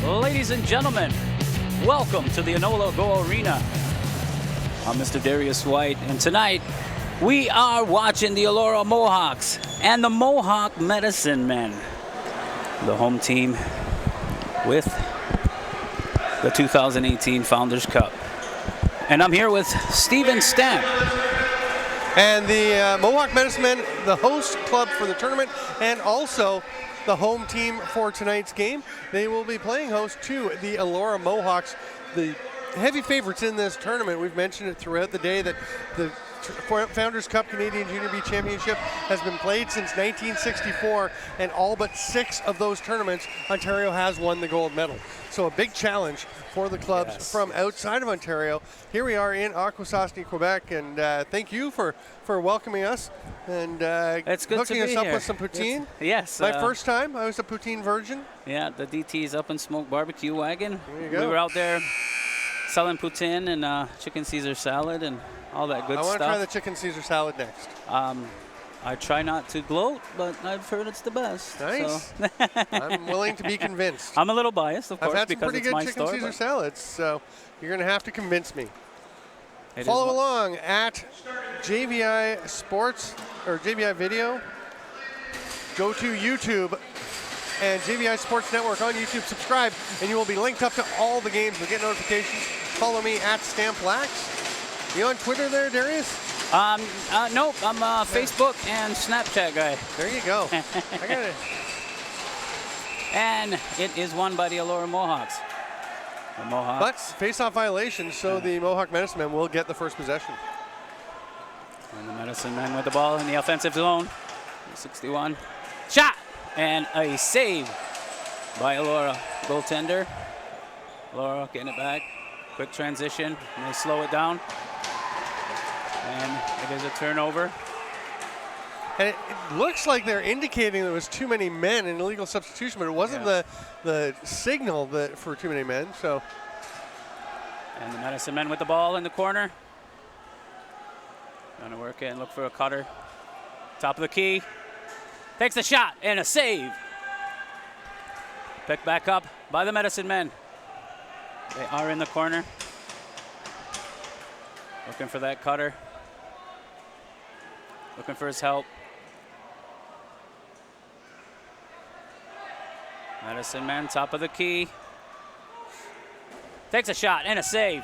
Ladies and gentlemen, welcome to the Enola Go Arena. I'm Mr. Darius White, and tonight we are watching the Elora Mohawks and the Mohawk Medicine Men, the home team with the 2018 Founders Cup. And I'm here with Steven Stamp. And the Mohawk Medicine Men, the host club for the tournament, and also the home team for tonight's game. They will be playing host to the Elora Mohawks, the heavy favorites in this tournament. We've mentioned it throughout the day that the Founders Cup Canadian Junior B Championship has been played since 1964, and all but 6 of those tournaments, Ontario has won the gold medal. So a big challenge for the clubs from outside of Ontario. Here we are in Akwesasne, Quebec, and thank you for welcoming us and it's good hooking to be us up here. with some poutine. Yes. My first time, I was a poutine virgin. Yeah, the DT's Up and Smoke barbecue wagon. There you go. We were out there selling poutine and chicken Caesar salad and all that good I stuff. want to try the chicken Caesar salad next. I try not to gloat, but I've heard it's the best. Nice. So. I'm willing to be convinced. I'm a little biased, of course, I've had some because pretty it's my good chicken store, Caesar but salads, so you're going to have to convince me. it is Follow one- along at JVI Sports or JVI Video. Go to YouTube and JVI Sports Network on YouTube. Subscribe, and you will be linked up to all the games. You'll get notifications. Follow me at Stamplax. You on Twitter there, Darius? Nope, I'm a Facebook and Snapchat guy. There you go. I got it. And it is won by the Elora Mohawks. The But Mohawks. face-off violation, so the Mohawk Medicine Men will get the first possession. And the Medicine Men with the ball in the offensive zone. 61. Shot! And a save by Elora. Goaltender. Elora getting it back. Quick transition, and they slow it down. And it is a turnover. And it looks like they're indicating there was too many men in illegal substitution, but it wasn't the signal for too many men. So. And the Medicine Men with the ball in the corner. Trying to work it and look for a cutter. Top of the key. Takes the shot and a save. Picked back up by the Medicine Men. They are in the corner. Looking for that cutter. Looking for his help. Medicine Men, top of the key. Takes a shot and a save.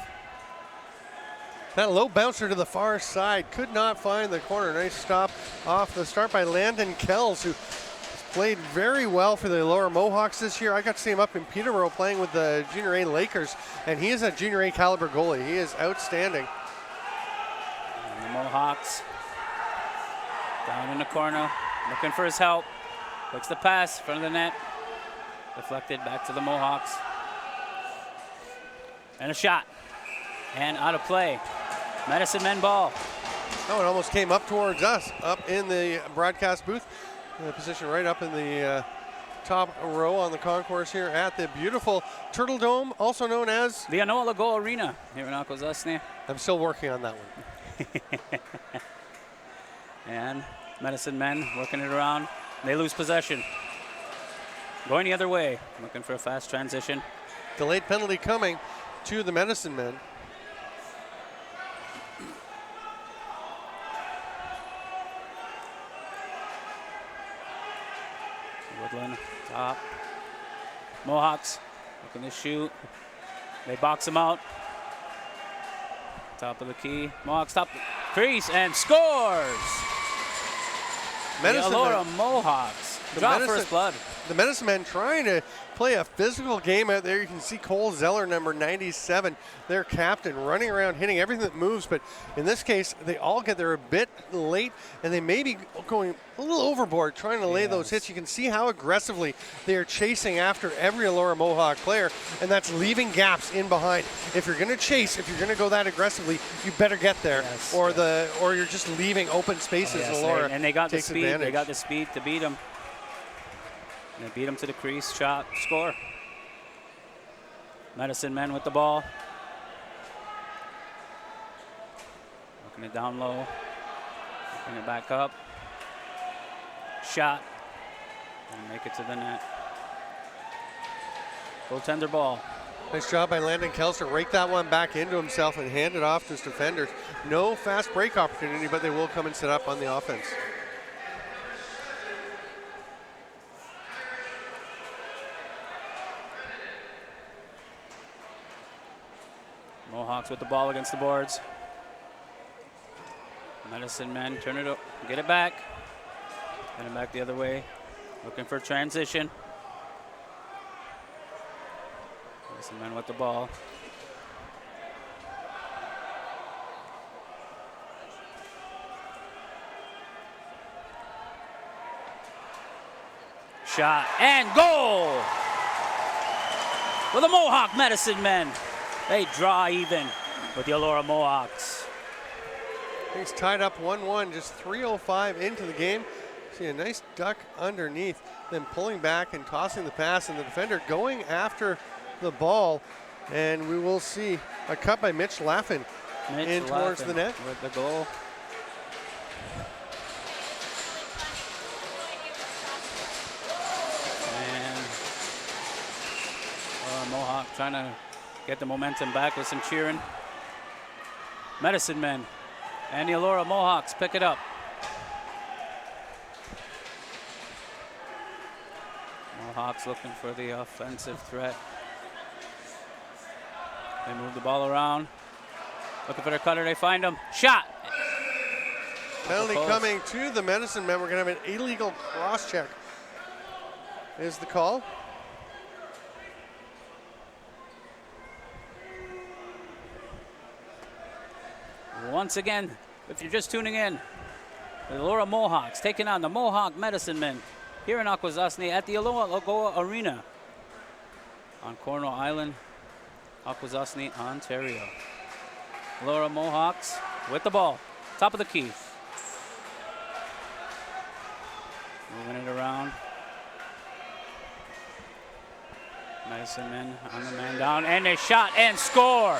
That low bouncer to the far side could not find the corner. Nice stop off the start by Landon Kells, who played very well for the Elora Mohawks this year. I got to see him up in Peterborough playing with the Junior A Lakers, and he is a Junior A caliber goalie. He is outstanding. And the Mohawks down in the corner, looking for his help. Looks the pass, front of the net. Deflected back to the Mohawks. And a shot. And out of play. Medicine Men ball. Oh, it almost came up towards us, up in the broadcast booth. Position right up in the top row on the concourse here at the beautiful Turtle Dome, also known as the Enola Go Arena here in Akwesasne. I'm still working on that one. And Medicine Men working it around. They lose possession. Going the other way, looking for a fast transition. Delayed penalty coming to the Medicine Men. Woodland, top. Mohawks looking to shoot. They box him out. Top of the key. Mohawks top crease and scores! Medicine the Elora Men. Mohawks draw first blood. The Medicine Men trying to play a physical game out there. You can see Cole Zeller, number 97, their captain, running around, hitting everything that moves. But in this case, they all get there a bit late, and they may be going a little overboard trying to lay those hits. You can see how aggressively they are chasing after every Elora Mohawk player, and that's leaving gaps in behind. If you're going to chase, if you're going to go that aggressively, you better get there, or you're just leaving open spaces. Elora and they got the takes speed. advantage. They got the speed to beat them. And they beat him to the crease, shot, score. Medicine Men with the ball. Looking it down low. Bring it back up. Shot. And make it to the net. Goaltender ball. Nice job by Landon Kelster. Rake that one back into himself and hand it off to his defenders. No fast break opportunity, but they will come and set up on the offense. Mohawks with the ball against the boards. Medicine Men turn it up, get it back. Get it back the other way. Looking for transition. Medicine Men with the ball. Shot and goal! For the Mohawk Medicine Men. They draw even with the Elora Mohawks. He's tied up 1-1, just 3:05 into the game. See a nice duck underneath, then pulling back and tossing the pass, and the defender going after the ball. And we will see a cut by Mitch Laffin in towards the net. With the goal. And Mohawk trying to get the momentum back with some cheering. Medicine Men and the Elora Mohawks pick it up. Mohawks looking for the offensive threat. They move the ball around. Looking for their cutter, they find him. Shot! Penalty coming to the Medicine Men. We're going to have an illegal cross check is the call. Once again, if you're just tuning in, the Elora Mohawks taking on the Mohawk Medicine Men here in Akwesasne at the Elora Arena on Cornwall Island, Akwesasne, Ontario. Elora Mohawks with the ball, top of the key. Moving it around. Medicine Men on the man down, and they shot and score.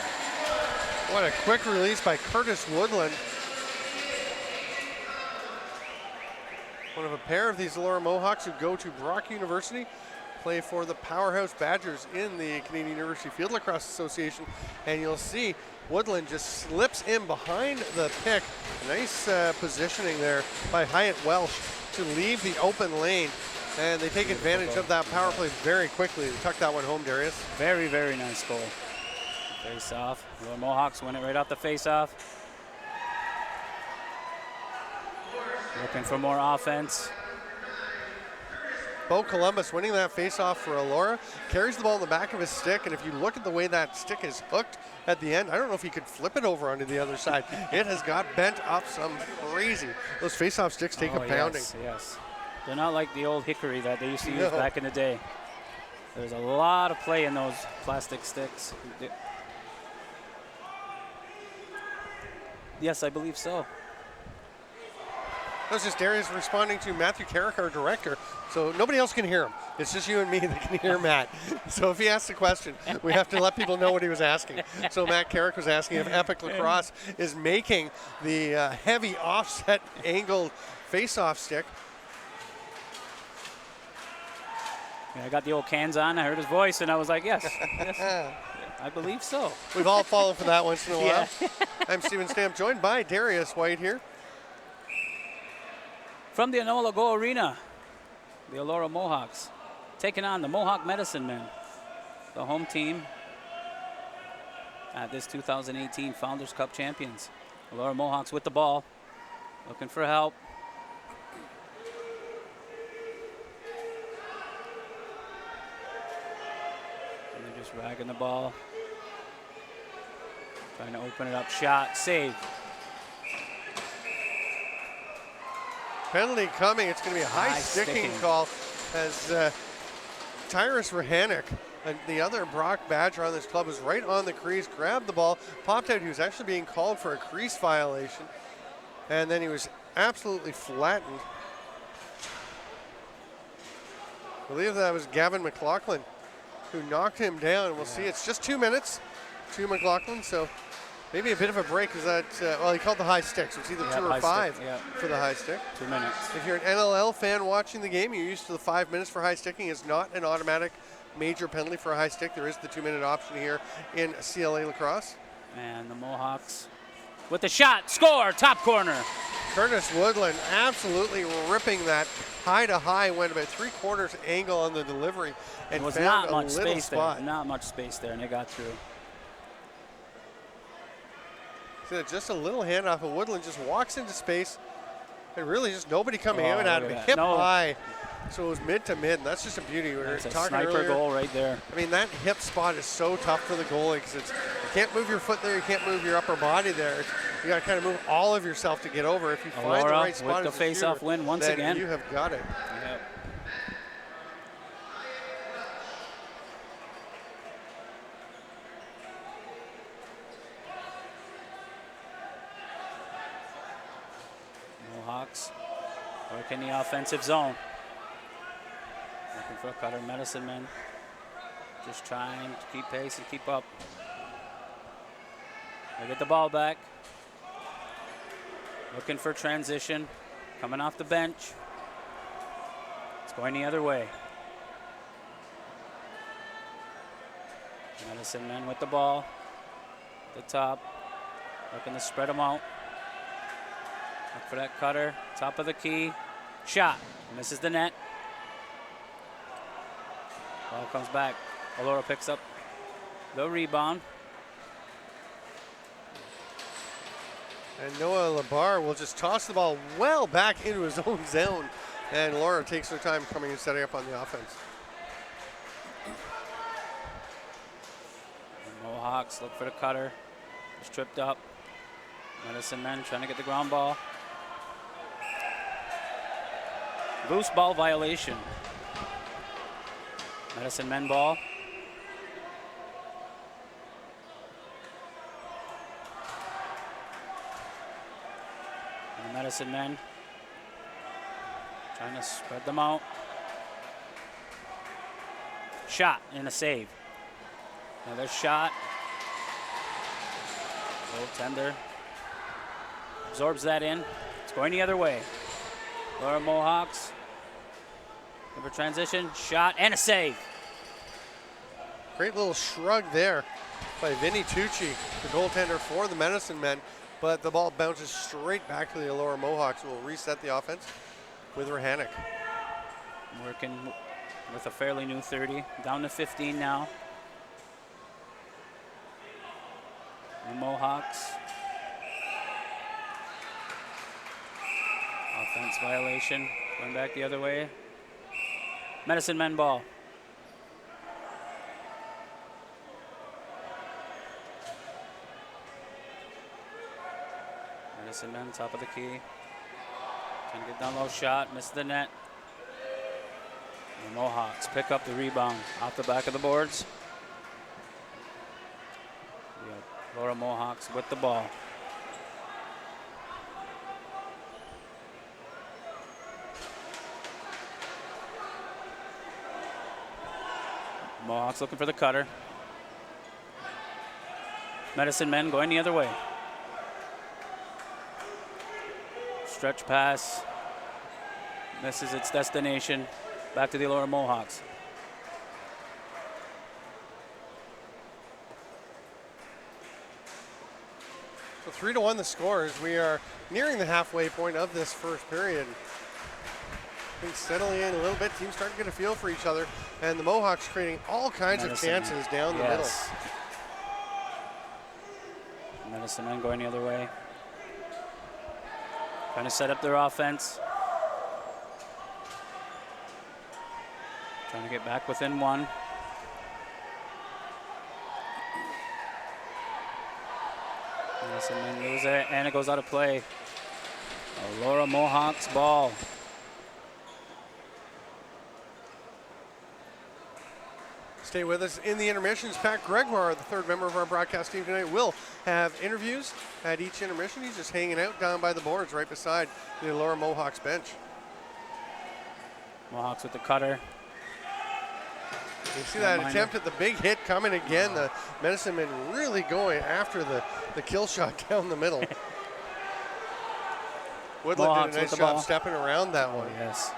What a quick release by Curtis Woodland. One of a pair of these Elora Mohawks who go to Brock University, play for the Powerhouse Badgers in the Canadian University Field Lacrosse Association. And you'll see Woodland just slips in behind the pick. Nice positioning there by Hyatt Welsh to leave the open lane. And they take advantage of that power play very quickly. They tuck that one home, Darius. Very, very nice goal. Face off. The Mohawks win it right off the face off. Looking for more offense. Bo Columbus winning that face off for Elora. Carries the ball in the back of his stick, and if you look at the way that stick is hooked at the end, I don't know if he could flip it over onto the other side. It has got bent up some crazy. Those face off sticks take a pounding. Yes, yes. They're not like the old hickory that they used to use back in the day. There's a lot of play in those plastic sticks. Yes, I believe so. That was just Darius responding to Matthew Carrick, our director. So nobody else can hear him. It's just you and me that can hear Matt. So if he asks a question, we have to let people know what he was asking. So Matt Carrick was asking if Epic Lacrosse is making the heavy offset angled face-off stick. Yeah, I got the old cans on. I heard his voice, and I was like, yes, yes. I believe so. We've all fallen for that once in a while. Yeah. I'm Stephen Stamp, joined by Darius White here. From the Enola Go Arena, the Elora Mohawks taking on the Mohawk Medicine Men, the home team at this 2018 Founders Cup champions. Elora Mohawks with the ball, looking for help. And they're just ragging the ball. Trying to open it up, shot, save. Penalty coming. It's going to be a high sticking call as Tyrus Rahanic, the other Brock Badger on this club, was right on the crease, grabbed the ball, popped out. He was actually being called for a crease violation, and then he was absolutely flattened. I believe that was Gavin McLaughlin who knocked him down. We'll see. It's just 2 minutes to McLaughlin, so maybe a bit of a break. Is that, well, he called the high stick, so it's either 2 or 5 for the high stick. 2 minutes. If you're an NLL fan watching the game, you're used to the 5 minutes for high sticking. It's not an automatic major penalty for a high stick. There is the 2-minute option here in CLA lacrosse. And the Mohawks with the shot, score, top corner. Curtis Woodland absolutely ripping that high to high, went about 3/4 angle on the delivery and There was found not a much little space spot. there. Not much space there, and they got through. So just a little handoff, and Woodland just walks into space, and really just nobody coming out at him. Look at Hip that. high, so it was mid to mid, and that's just a beauty. We were That's a talking sniper earlier. goal right there. I mean, that hip spot is so tough for the goalie because you can't move your foot there, you can't move your upper body there. You got to kind of move all of yourself to get over. If you find the Elora right spot with as the a face-off shooter, win once then again. you have got it. Yep. Mohawks working the offensive zone. Looking for a cutter. Medicine Men just trying to keep pace and keep up. They get the ball back. Looking for transition. Coming off the bench. It's going the other way. Medicine Men with the ball. The top. Looking to spread them out. Look for that cutter. Top of the key. Shot. Misses the net. Ball comes back. Elora picks up the rebound. And Noah Labar will just toss the ball well back into his own zone. And Laura takes her time coming and setting up on the offense. The Mohawks look for the cutter. It's tripped up. Medicine Men trying to get the ground ball. Loose ball violation. Medicine Men ball. And the Medicine Men trying to spread them out. Shot and a save. Another shot. Goaltender absorbs that in. It's going the other way. Elora Mohawks. Looking for transition. Shot and a save. Great little shrug there by Vinny Tucci, the goaltender for the Medicine Men. But the ball bounces straight back to the Elora Mohawks, who will reset the offense with Rahanic. Working with a fairly new 30. Down to 15 now. The Mohawks. Offense violation. Going back the other way. Medicine Men ball. Medicine Men, top of the key. Trying to get down low shot, miss the net. The Mohawks pick up the rebound off the back of the boards. Elora Mohawks with the ball. Mohawks looking for the cutter. Medicine Men going the other way. Stretch pass. Misses its destination. Back to the Elora Mohawks. So 3-1 the score as we are nearing the halfway point of this first period. Things settling in a little bit. Teams starting to get a feel for each other. And the Mohawks creating all kinds of chances down the middle. Medicine Men going the other way. Trying to set up their offense. Trying to get back within one. Medicine Men lose it, and it goes out of play. Elora Mohawks ball. Stay with us in the intermissions. Pat Gregoire, the third member of our broadcast team tonight, will have interviews at each intermission. He's just hanging out down by the boards right beside the Elora Mohawks bench. Mohawks with the cutter. You see that attempt at the big hit coming again. The Medicine Men really going after the kill shot down the middle. Woodland Mohawks did a nice with the job ball. stepping around that one. Yes.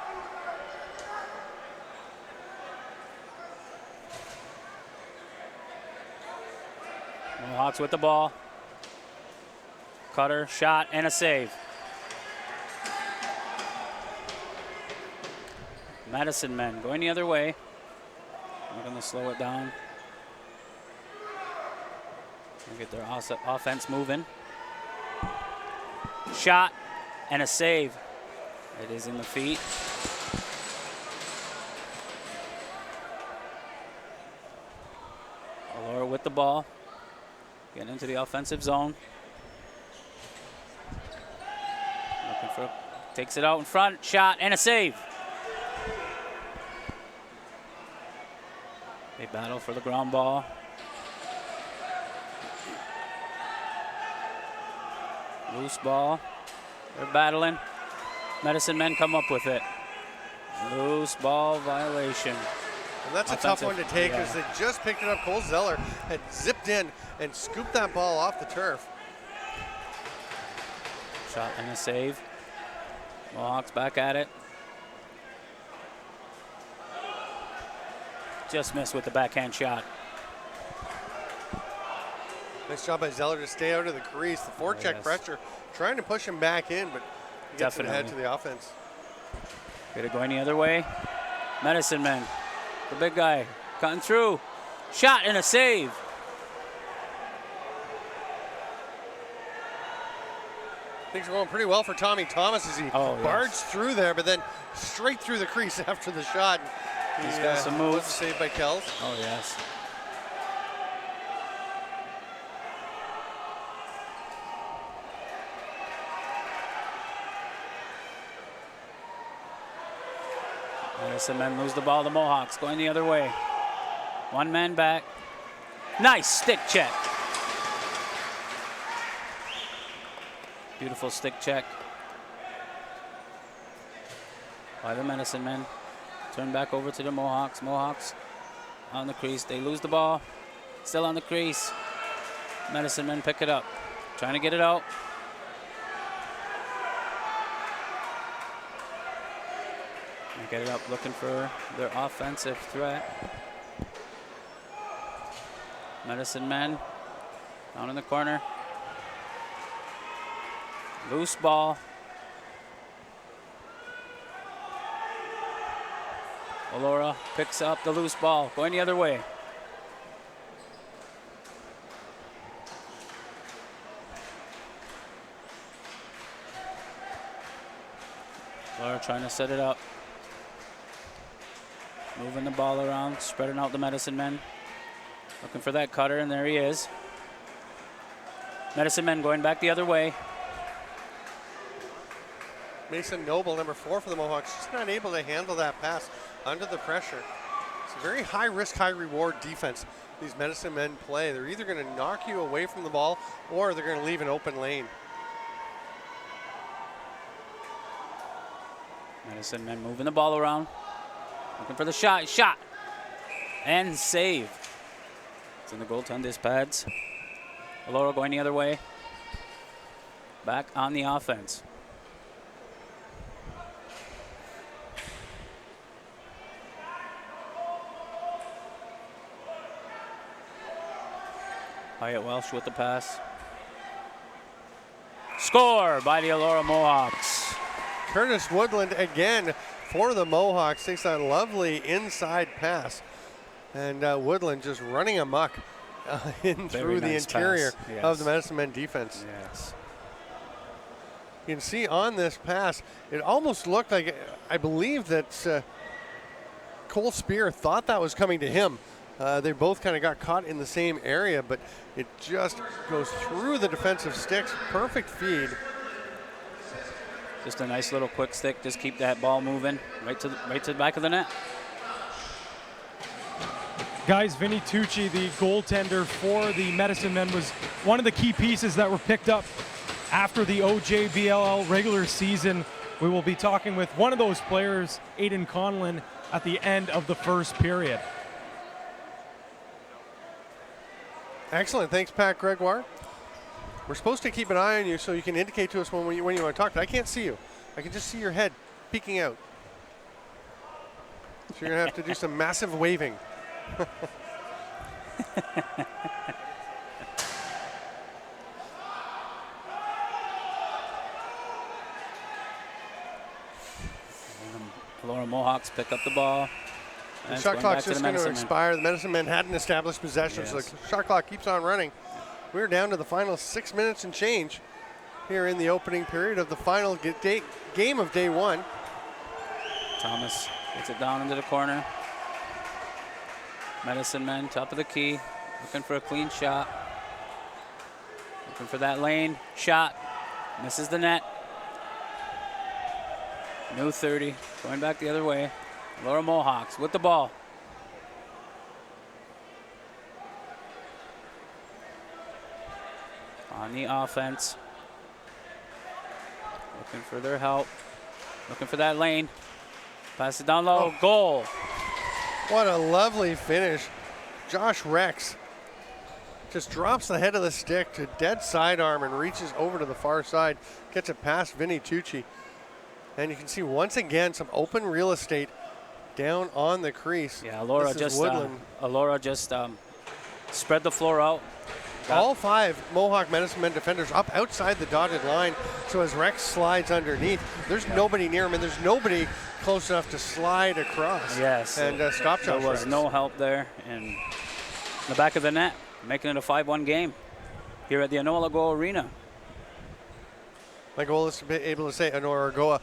Mohawks with the ball. Cutter, shot, and a save. Medicine Men going the other way. We're going to slow it down. Get their offense moving. Shot and a save. It is in the feet. Elora with the ball. Getting into the offensive zone. Looking for, takes it out in front. Shot and a save. They battle for the ground ball. Loose ball. They're battling. Medicine Men come up with it. Loose ball violation. And that's a tough one to take because they just picked it up. Cole Zeller had zipped in and scooped that ball off the turf. Shot and a save. Mohawks back at it. Just missed with the backhand shot. Nice job by Zeller to stay out of the crease. The forecheck pressure, trying to push him back in, but he gets ahead to the offense. Get it going the other way. Medicine Men, the big guy, cutting through. Shot and a save. Things are going pretty well for Tommy Thomas as he barged through there, but then straight through the crease after the shot. He's got some moves. Saved by Kells. Oh, yes. Medicine Men lose the ball. The Mohawks going the other way. One man back. Nice stick check. Beautiful stick check by the Medicine Men. Turn back over to the Mohawks. Mohawks on the crease. They lose the ball. Still on the crease. Medicine Men pick it up. Trying to get it out. And get it up looking for their offensive threat. Medicine Men down in the corner. Loose ball. Elora picks up the loose ball, going the other way. Elora trying to set it up. Moving the ball around, spreading out the Medicine Men. Looking for that cutter, and there he is. Medicine Men going back the other way. Mason Noble, number 4 for the Mohawks, just not able to handle that pass under the pressure. It's a very high risk, high reward defense these Medicine Men play. They're either going to knock you away from the ball or they're going to leave an open lane. Medicine Men moving the ball around. Looking for the shot. Shot. And save. It's in the goaltender's pads. Elora going the other way. Back on the offense. Hyatt Welsh with the pass. Score by the Elora Mohawks. Curtis Woodland again for the Mohawks takes that lovely inside pass. And Woodland just running amok through the interior of the Medicine Men defense. Yes. You can see on this pass, it almost looked like, I believe that Cole Spear thought that was coming to him. They both kind of got caught in the same area, but it just goes through the defensive sticks. Perfect feed. Just a nice little quick stick. Just keep that ball moving right to the back of the net. Guys, Vinny Tucci, the goaltender for the Medicine Men, was one of the key pieces that were picked up after the OJBLL regular season. We will be talking with one of those players, Aiden Conlon, at the end of the first period. Excellent. Thanks, Pat Gregoire. We're supposed to keep an eye on you so you can indicate to us when you want to talk, but I can't see you. I can just see your head peeking out. So you're going to have to do some massive waving. Elora Mohawks pick up the ball. The And shot it's going back clock's to just the going to Medicine Men. expire. The Medicine Men hadn't established possession, so Yes. the shot clock keeps on running. We're down to the final 6 minutes and change here in the opening period of the final game of day one. Thomas gets it down into the corner. Medicine Men, top of the key, looking for a clean shot. Looking for that lane. Shot. Misses the net. New 30. Going back the other way. Elora Mohawks with the ball. On the offense. Looking for their help. Looking for that lane. Pass it down low. Goal. What a lovely finish. Josh Rex just drops the head of the stick to dead sidearm and reaches over to the far side. Gets it past Vinny Tucci. And you can see once again some open real estate down on the crease. Yeah, Elora just spread the floor out. All 5 Mohawk Medicine Men defenders up outside the dotted line. So as Rex slides underneath, there's nobody near him, and there's nobody close enough to slide across. Yes. And stop Josh There was Rex. no help there. And in the back of the net, making it a 5-1 game here at the Enola Go Arena. My goal is to be able to say Honora Goa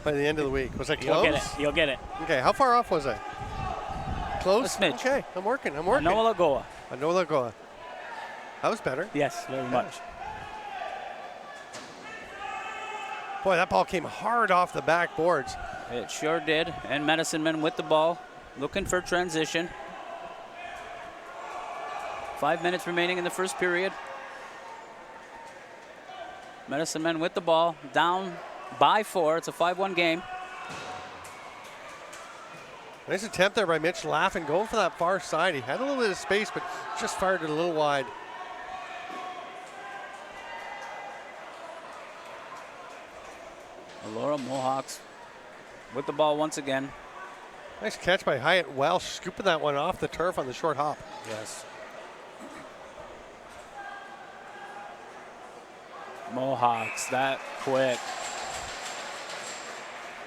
by the end of the week. Was I close? You'll get it. You'll get it. Okay, how far off was I? Close? A smidge. Okay, I'm working. Enola Goa. Enola Goa. That was better. Yes, very much. Boy, that ball came hard off the backboards. It sure did. And Medicine Men with the ball, looking for transition. 5 minutes remaining in the first period. Medicine Men with the ball, down by 4. It's a 5-1 game. Nice attempt there by Mitch Laffin, going for that far side. He had a little bit of space, but just fired it a little wide. Elora Mohawks with the ball once again. Nice catch by Hyatt Welsh, scooping that one off the turf on the short hop. Yes. Mohawks that quick.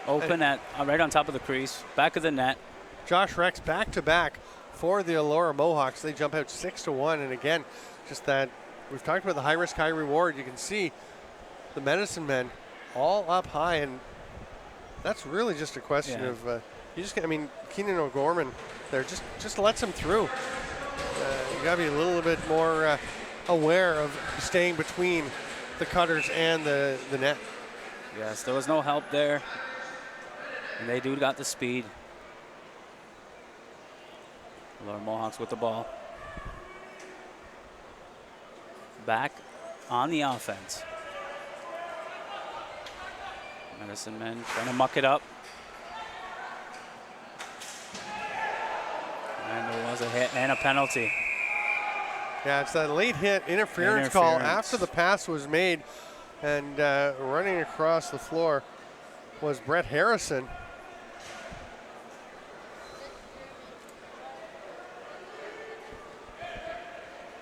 Open at right on top of the crease, back of the net. Josh Rex back to back for the Elora Mohawks. They jump out 6-1, and again, just that we've talked about the high risk, high reward. You can see the Medicine Men all up high, and that's really just a question of Keenan O'Gorman there just lets him through. You got to be a little bit more aware of staying between the cutters and the net. Yes, there was no help there, and they do got the speed. Elora Mohawks with the ball. Back on the offense. Medicine Men trying to muck it up. And there was a hit and a penalty. Yeah, it's that late hit interference call after the pass was made, and running across the floor was Brett Harrison.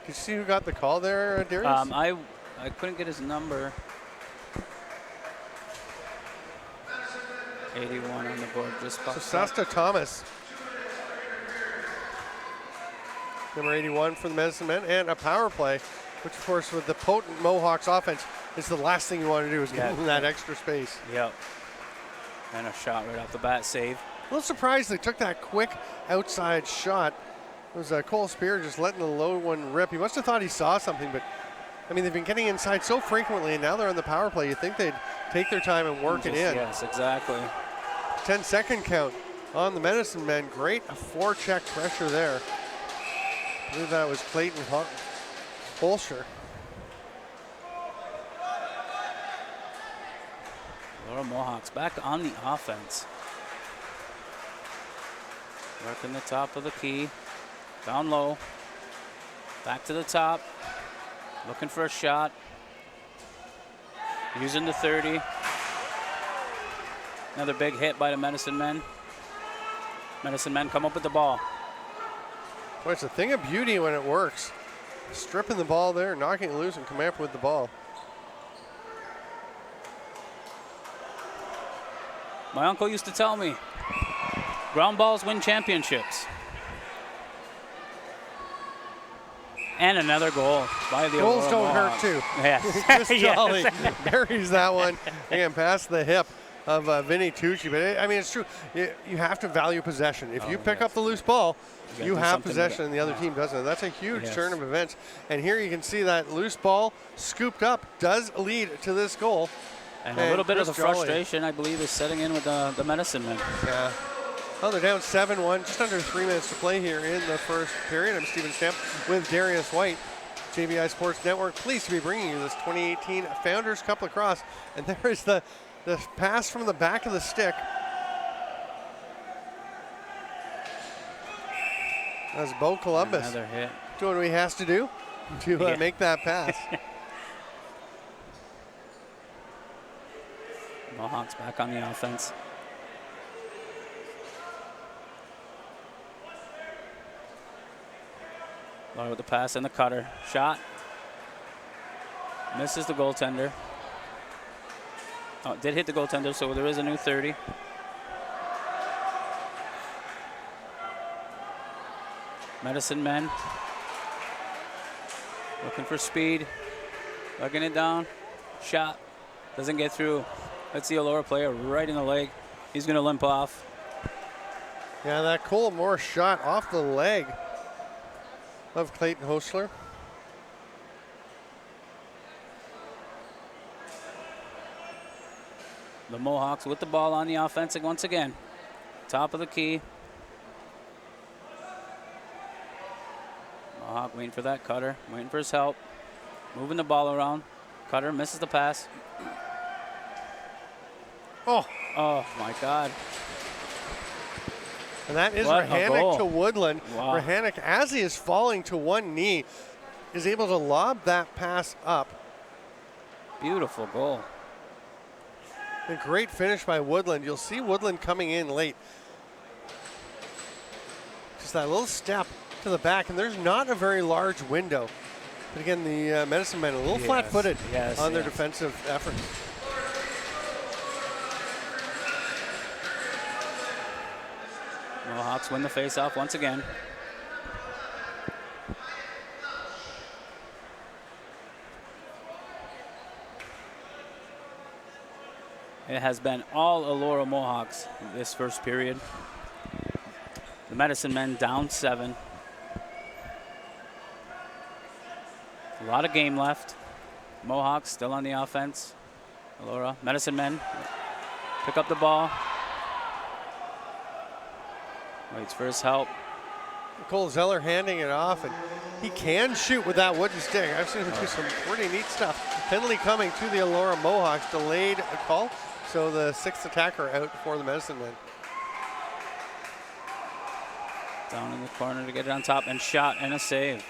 Did you see who got the call there, Darius? I couldn't get his number. 81 on the board just So popped up. Sasta Thomas, number 81 for the Medicine Men, and a power play, which of course with the potent Mohawks offense is the last thing you want to do is give them that extra space. Yep. And a shot right off the bat, save. A little surprised they took that quick outside shot. It was Cole Spear just letting the low one rip. He must have thought he saw something, but I mean, they've been getting inside so frequently, and now they're on the power play. You'd think they'd take their time and work it in. Yes, exactly. 10-second count on the Medicine Men. Great forecheck pressure there. I believe that was Clayton Holscher. Elora Mohawks back on the offense. Working the top of the key. Down low. Back to the top. Looking for a shot. Using the 30. Another big hit by the Medicine Men. Medicine Men come up with the ball. Well, it's a thing of beauty when it works. Stripping the ball there, knocking it loose, and coming up with the ball. My uncle used to tell me, Ground balls win championships. And another goal by the Goals Elora don't hurt Mohawks. too. Yes. Chris Jolly buries that one again past the hip of Vinny Tucci. But I mean, it's true. You have to value possession. If you pick up the loose ball, you have possession and the other team doesn't. That's a huge turn of events. And here you can see that loose ball scooped up does lead to this goal. And a little bit of the Chris Jolly, frustration, I believe, is setting in with the Medicine Men. Yeah. Oh, they're down 7-1, just under 3 minutes to play here in the first period. I'm Stephen Stamp with Darius White, JVI Sports Network. Pleased to be bringing you this 2018 Founders Cup Lacrosse. And there is the pass from the back of the stick. That's Bo Columbus. Another hit. Doing what he has to do to make that pass. Mohawks back on the offense. Elora with the pass and the cutter. Shot. Misses the goaltender. Oh, did hit the goaltender, so there is a new 30. Medicine Men. Looking for speed. Lugging it down. Shot. Doesn't get through. That's the Elora player right in the leg. He's going to limp off. Yeah, that Cole Moore shot off the leg of Clayton Hostler. The Mohawks with the ball on the offensive once again. Top of the key. Mohawk waiting for that cutter, waiting for his help. Moving the ball around. Cutter misses the pass. Oh my God. And that is What a Rahanic goal. to Woodland. Wow. Rahanic, as he is falling to one knee, is able to lob that pass up. Beautiful goal. A great finish by Woodland. You'll see Woodland coming in late. Just that little step to the back, and there's not a very large window. But again, the Medicine Men a little flat-footed on their defensive efforts. Mohawks win the faceoff once again. It has been all Elora Mohawks this first period. The Medicine Men down 7. A lot of game left. Mohawks still on the offense. Elora, Medicine Men pick up the ball. Waits for his help. Cole Zeller handing it off, and he can shoot with that wooden stick. I've seen him do some pretty neat stuff. Penalty coming to the Elora Mohawks. Delayed a call, so the 6th attacker out for the Medicine Men. Down in the corner to get it on top, and shot and a save.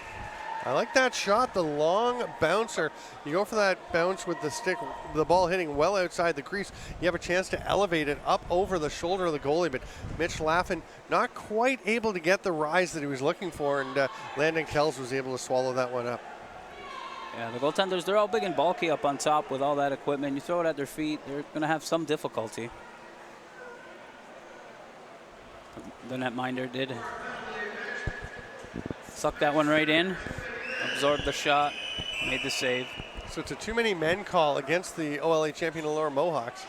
I like that shot, the long bouncer. You go for that bounce with the stick, the ball hitting well outside the crease. You have a chance to elevate it up over the shoulder of the goalie, but Mitch Laffin not quite able to get the rise that he was looking for, and Landon Kells was able to swallow that one up. Yeah, the goaltenders, they're all big and bulky up on top with all that equipment. You throw it at their feet, they're going to have some difficulty. The netminder did suck that one right in. Absorbed the shot, made the save. So it's a too many men call against the OLA champion Elora Mohawks.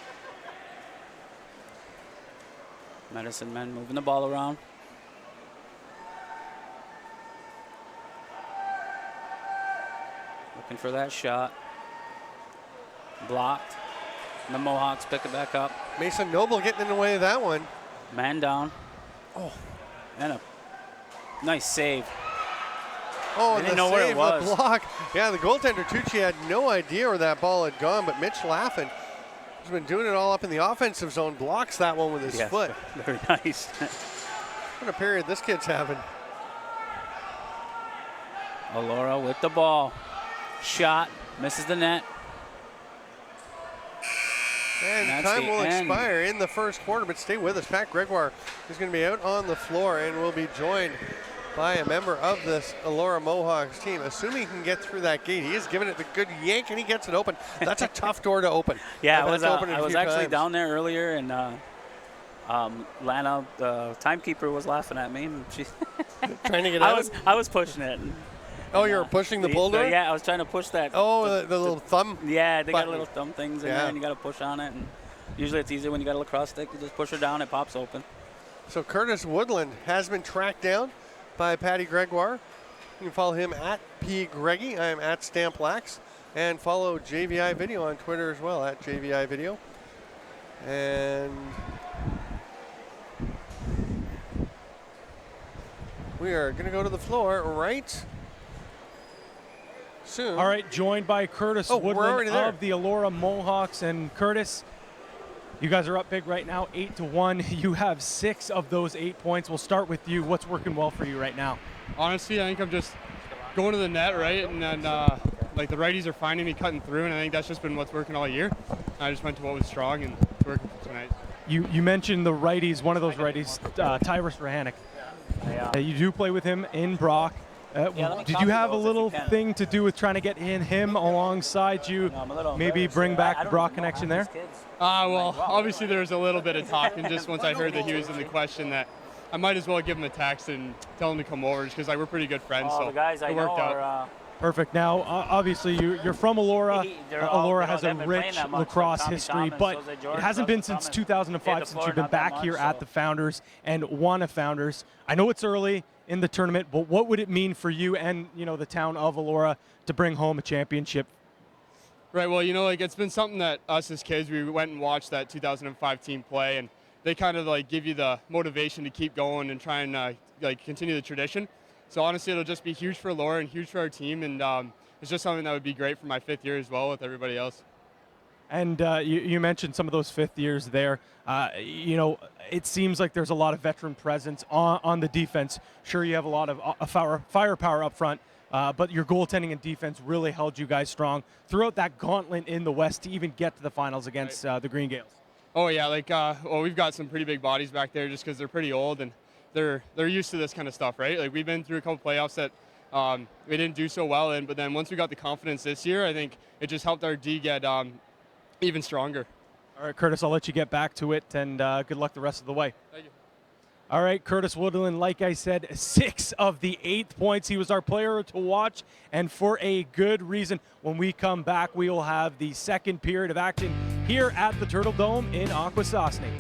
Medicine Men moving the ball around. Looking for that shot. Blocked. And the Mohawks pick it back up. Mason Noble getting in the way of that one. Man down. Oh. And a nice save. Oh, and didn't the know where it save, was. the block. Yeah, the goaltender Tucci had no idea where that ball had gone, but Mitch Laffin, who's been doing it all up in the offensive zone, blocks that one with his foot. Very nice. What a period this kid's having. Elora with the ball. Shot, misses the net. And that's time the will end. expire in the first quarter, but stay with us. Pat Gregoire is going to be out on the floor and will be joined by a member of this Elora Mohawks team. Assuming he can get through that gate, he is giving it the good yank and he gets it open. That's a tough door to open. Yeah, I've I had to open it I a was few actually times. down there earlier, and Lana, the timekeeper, was laughing at me, and she. Trying to get out. I was pushing it. Oh, you were pushing the boulder? Yeah, I was trying to push that. Oh, the little thumb. Yeah, they got button. little thumb things in there, and you got to push on it. And usually it's easier when you got a lacrosse stick. You just push her down, it pops open. So Curtis Woodland has been tracked down by Patty Gregoire. You can follow him at P. Greggy. I am at Stamplax. And follow JVI Video on Twitter as well, at JVI Video. And we are going to go to the floor right soon. All right, joined by Curtis Woodland of the Elora Mohawks. And Curtis, you guys are up big right now, 8-1. You have 6 of those 8 points. We'll start with you. What's working well for you right now? Honestly, I think I'm just going to the net, right? And then, like, the righties are finding me cutting through, and I think that's just been what's working all year. I just went to what was strong, and it's working tonight. You mentioned the righties, one of those righties, Tyrus Rahanic. You do play with him in Brock. Did you have a little thing to do with trying to get him alongside you? Maybe bring back the Brock connection there? Well, obviously there was a little bit of talk, and just once I heard that he was in the question, that I might as well give him a text and tell him to come over, just because we're pretty good friends. So the guys it worked out. Perfect. Now, obviously, you're from Elora. Elora has a rich lacrosse history, but it hasn't been since 2005 since you've been back here at the Founders and won a Founders. I know it's early in the tournament, but what would it mean for you and the town of Elora to bring home a championship? Right. Well, like it's been something that us as kids, we went and watched that 2005 team play, and they kind of like give you the motivation to keep going and try and like continue the tradition. So honestly, it'll just be huge for Elora and huge for our team, and it's just something that would be great for my 5th year as well with everybody else. And you mentioned some of those 5th years there. It seems like there's a lot of veteran presence on the defense. Sure, you have a lot of firepower up front, but your goaltending and defense really held you guys strong throughout that gauntlet in the West to even get to the finals against the Green Gales. Oh yeah, we've got some pretty big bodies back there just because they're pretty old and they're used to this kind of stuff, right? Like we've been through a couple playoffs that we didn't do so well in, but then once we got the confidence this year, I think it just helped our D get even stronger. All right, Curtis, I'll let you get back to it, and good luck the rest of the way. Thank you. All right, Curtis Woodland, like I said, 6 of the 8 points. He was our player to watch, and for a good reason. When we come back, we will have the second period of action here at the Turtle Dome in Akwesasne.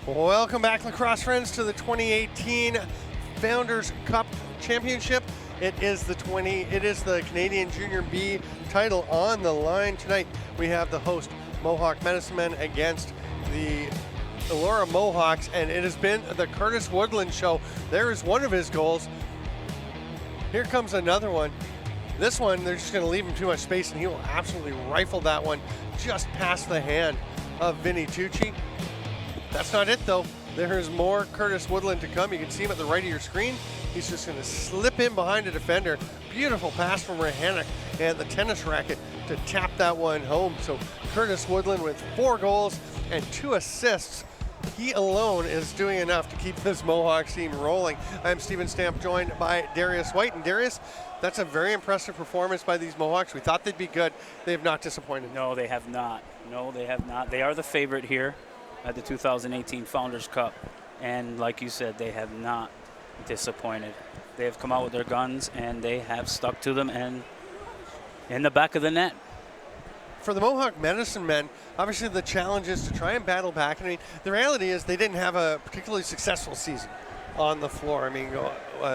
Welcome back, lacrosse friends, to the 2018 Founders Cup Championship. It is the Canadian Junior B title on the line tonight. We have the host Mohawk Medicine Men against the Elora Mohawks, and it has been the Curtis Woodland show. There is one of his goals. Here comes another one. This one, they're just going to leave him too much space, and he will absolutely rifle that one just past the hand of Vinny Tucci. That's not it, though. There's more Curtis Woodland to come. You can see him at the right of your screen. He's just going to slip in behind a defender. Beautiful pass from Rahanek and the tennis racket to tap that one home. So Curtis Woodland with 4 goals and 2 assists. He alone is doing enough to keep this Mohawks team rolling. I'm Stephen Stamp, joined by Darius White. And Darius, that's a very impressive performance by these Mohawks. We thought they'd be good. They have not disappointed. No, they have not. No, they have not. They are the favorite here at the 2018 Founders Cup. And like you said, they have not disappointed. They have come out with their guns, and they have stuck to them and in the back of the net. For the Mohawk Medicine Men, obviously the challenge is to try and battle back. I mean, the reality is they didn't have a particularly successful season on the floor. I mean,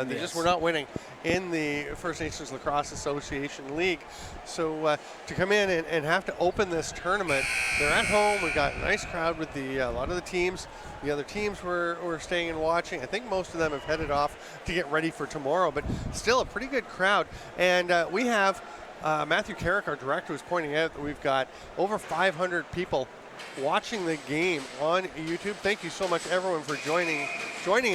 they just were not winning in the First Nations Lacrosse Association League. So to come in and have to open this tournament, they're at home. We got a nice crowd with a lot of the teams. The other teams were staying and watching. I think most of them have headed off to get ready for tomorrow, but still a pretty good crowd. And we have Matthew Carrick, our director, was pointing out that we've got over 500 people watching the game on YouTube. Thank you so much, everyone, for joining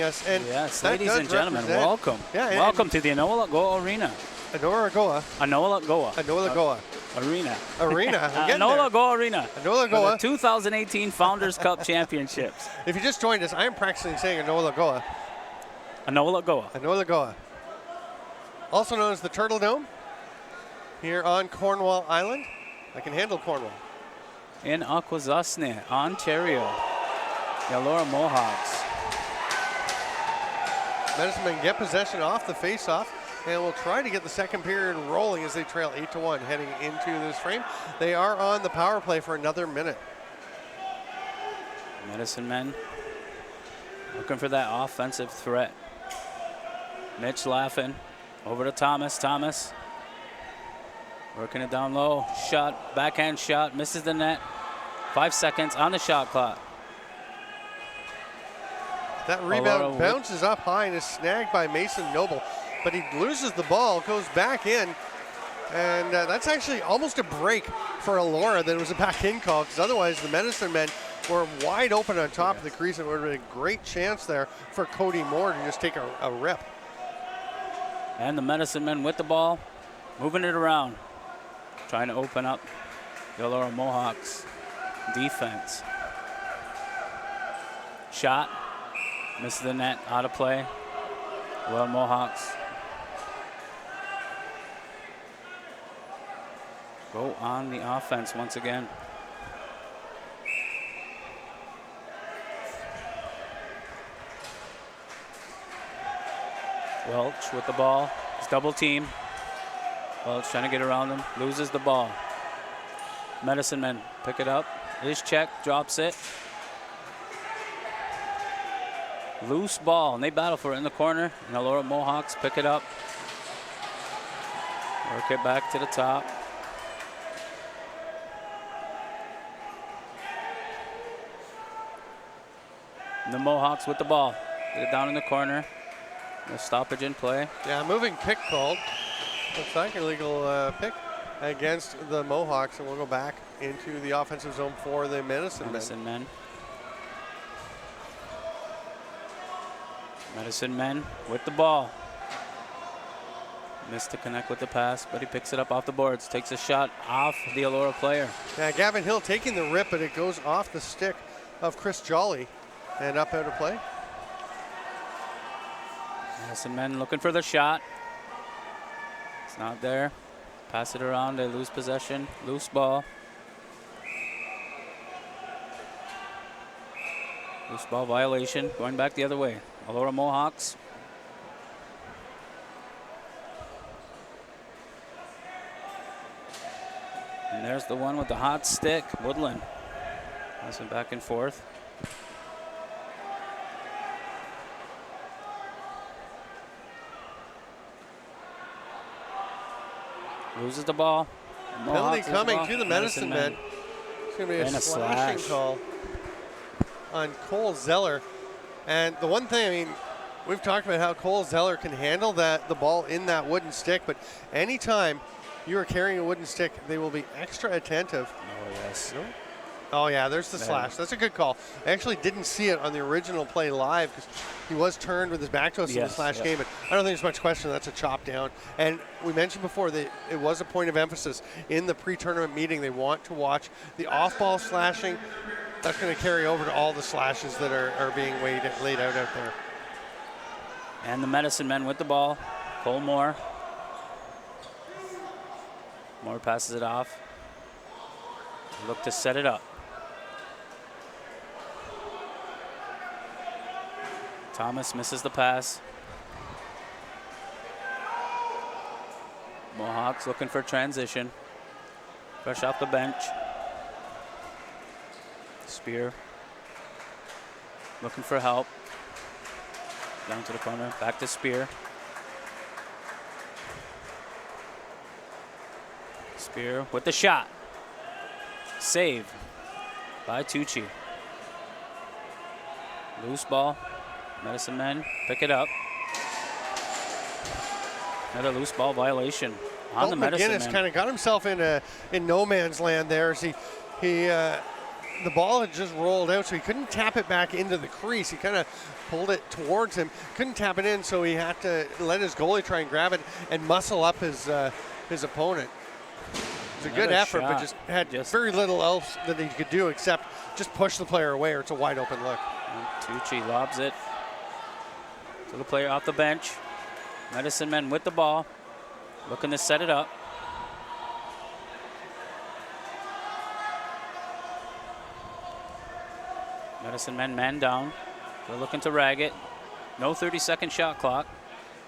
us. And yes, ladies and gentlemen, welcome. Yeah, welcome to the Enola Goa Arena. Enola Goa. Enola Goa. Enola Goa. Arena. Enola Goa Arena. Enola Goa. The 2018 Founders Cup Championships. If you just joined us, I am practicing saying Enola Goa. Enola Goa. Enola Goa. Also known as the Turtle Dome, here on Cornwall Island. I can handle Cornwall. In Akwesasne, Ontario, the Elora Mohawks. Medicine Men get possession off the face-off, and will try to get the second period rolling as they trail 8-1 heading into this frame. They are on the power play for another minute. Medicine Men looking for that offensive threat. Mitch laughing over to Thomas. Thomas working it down low. Shot, backhand shot, misses the net. 5 seconds on the shot clock. That rebound bounces up high and is snagged by Mason Noble, but he loses the ball, goes back in, and that's actually almost a break for Elora that it was a back-in call, because otherwise the Medicine Men were wide open on top of the crease, and it would have been a great chance there for Cody Moore to just take a rip. And the Medicine Men with the ball, moving it around, trying to open up the Elora Mohawks defense. Shot, misses the net, out of play. Elora Mohawks go on the offense once again. Welch with the ball. It's double team. Welch trying to get around him. Loses the ball. Medicine Men pick it up. His check, drops it. Loose ball, and they battle for it in the corner. And the Elora Mohawks pick it up. Work it back to the top. And the Mohawks with the ball. Get it down in the corner. No stoppage in play. Yeah, moving pick called. Looks like an illegal pick against the Mohawks, and we'll go back into the offensive zone for the Medicine Men. Medicine Men with the ball. Missed to connect with the pass, but he picks it up off the boards. Takes a shot off the Elora player. Yeah, Gavin Hill taking the rip, but it goes off the stick of Chris Jolly and up out of play. Medicine Men looking for the shot. It's not there. Pass it around, they lose possession. Loose ball. Loose ball violation, going back the other way. Elora Mohawks. And there's the one with the hot stick, Woodland. Passing back and forth. Loses the ball. Penalty Mohawks lose the coming ball. to the Medicine Men. It's going to be And a a slashing slash. call on Cole Zeller. And the one thing, I mean, we've talked about how Cole Zeller can handle the ball in that wooden stick, but anytime you are carrying a wooden stick, they will be extra attentive. Oh, yes. Oh, yeah, there's the slash. That's a good call. I actually didn't see it on the original play live because he was turned with his back to us in the slash game, but I don't think there's much question that's a chop down. And we mentioned before that it was a point of emphasis in the pre-tournament meeting. They want to watch the off-ball slashing. That's going to carry over to all the slashes that are being laid out there. And the Medicine Men with the ball. Cole Moore. Moore passes it off. Look to set it up. Thomas misses the pass. Mohawks looking for transition. Fresh off the bench. Spear. Looking for help. Down to the corner. Back to Spear. Spear with the shot. Save by Tucci. Loose ball. Medicine Men pick it up. Another loose ball violation on the Medicine Men. McGinnis kind of got himself in no man's land there as the ball had just rolled out, so he couldn't tap it back into the crease. He kind of pulled it towards him, couldn't tap it in, so he had to let his goalie try and grab it and muscle up his opponent. It was a good effort, but just had very little else that he could do except just push the player away, or it's a wide open look. Tucci lobs it to the player off the bench. Medicine Men with the ball, looking to set it up. Medicine Men man down. They're looking to rag it. No 30-second shot clock.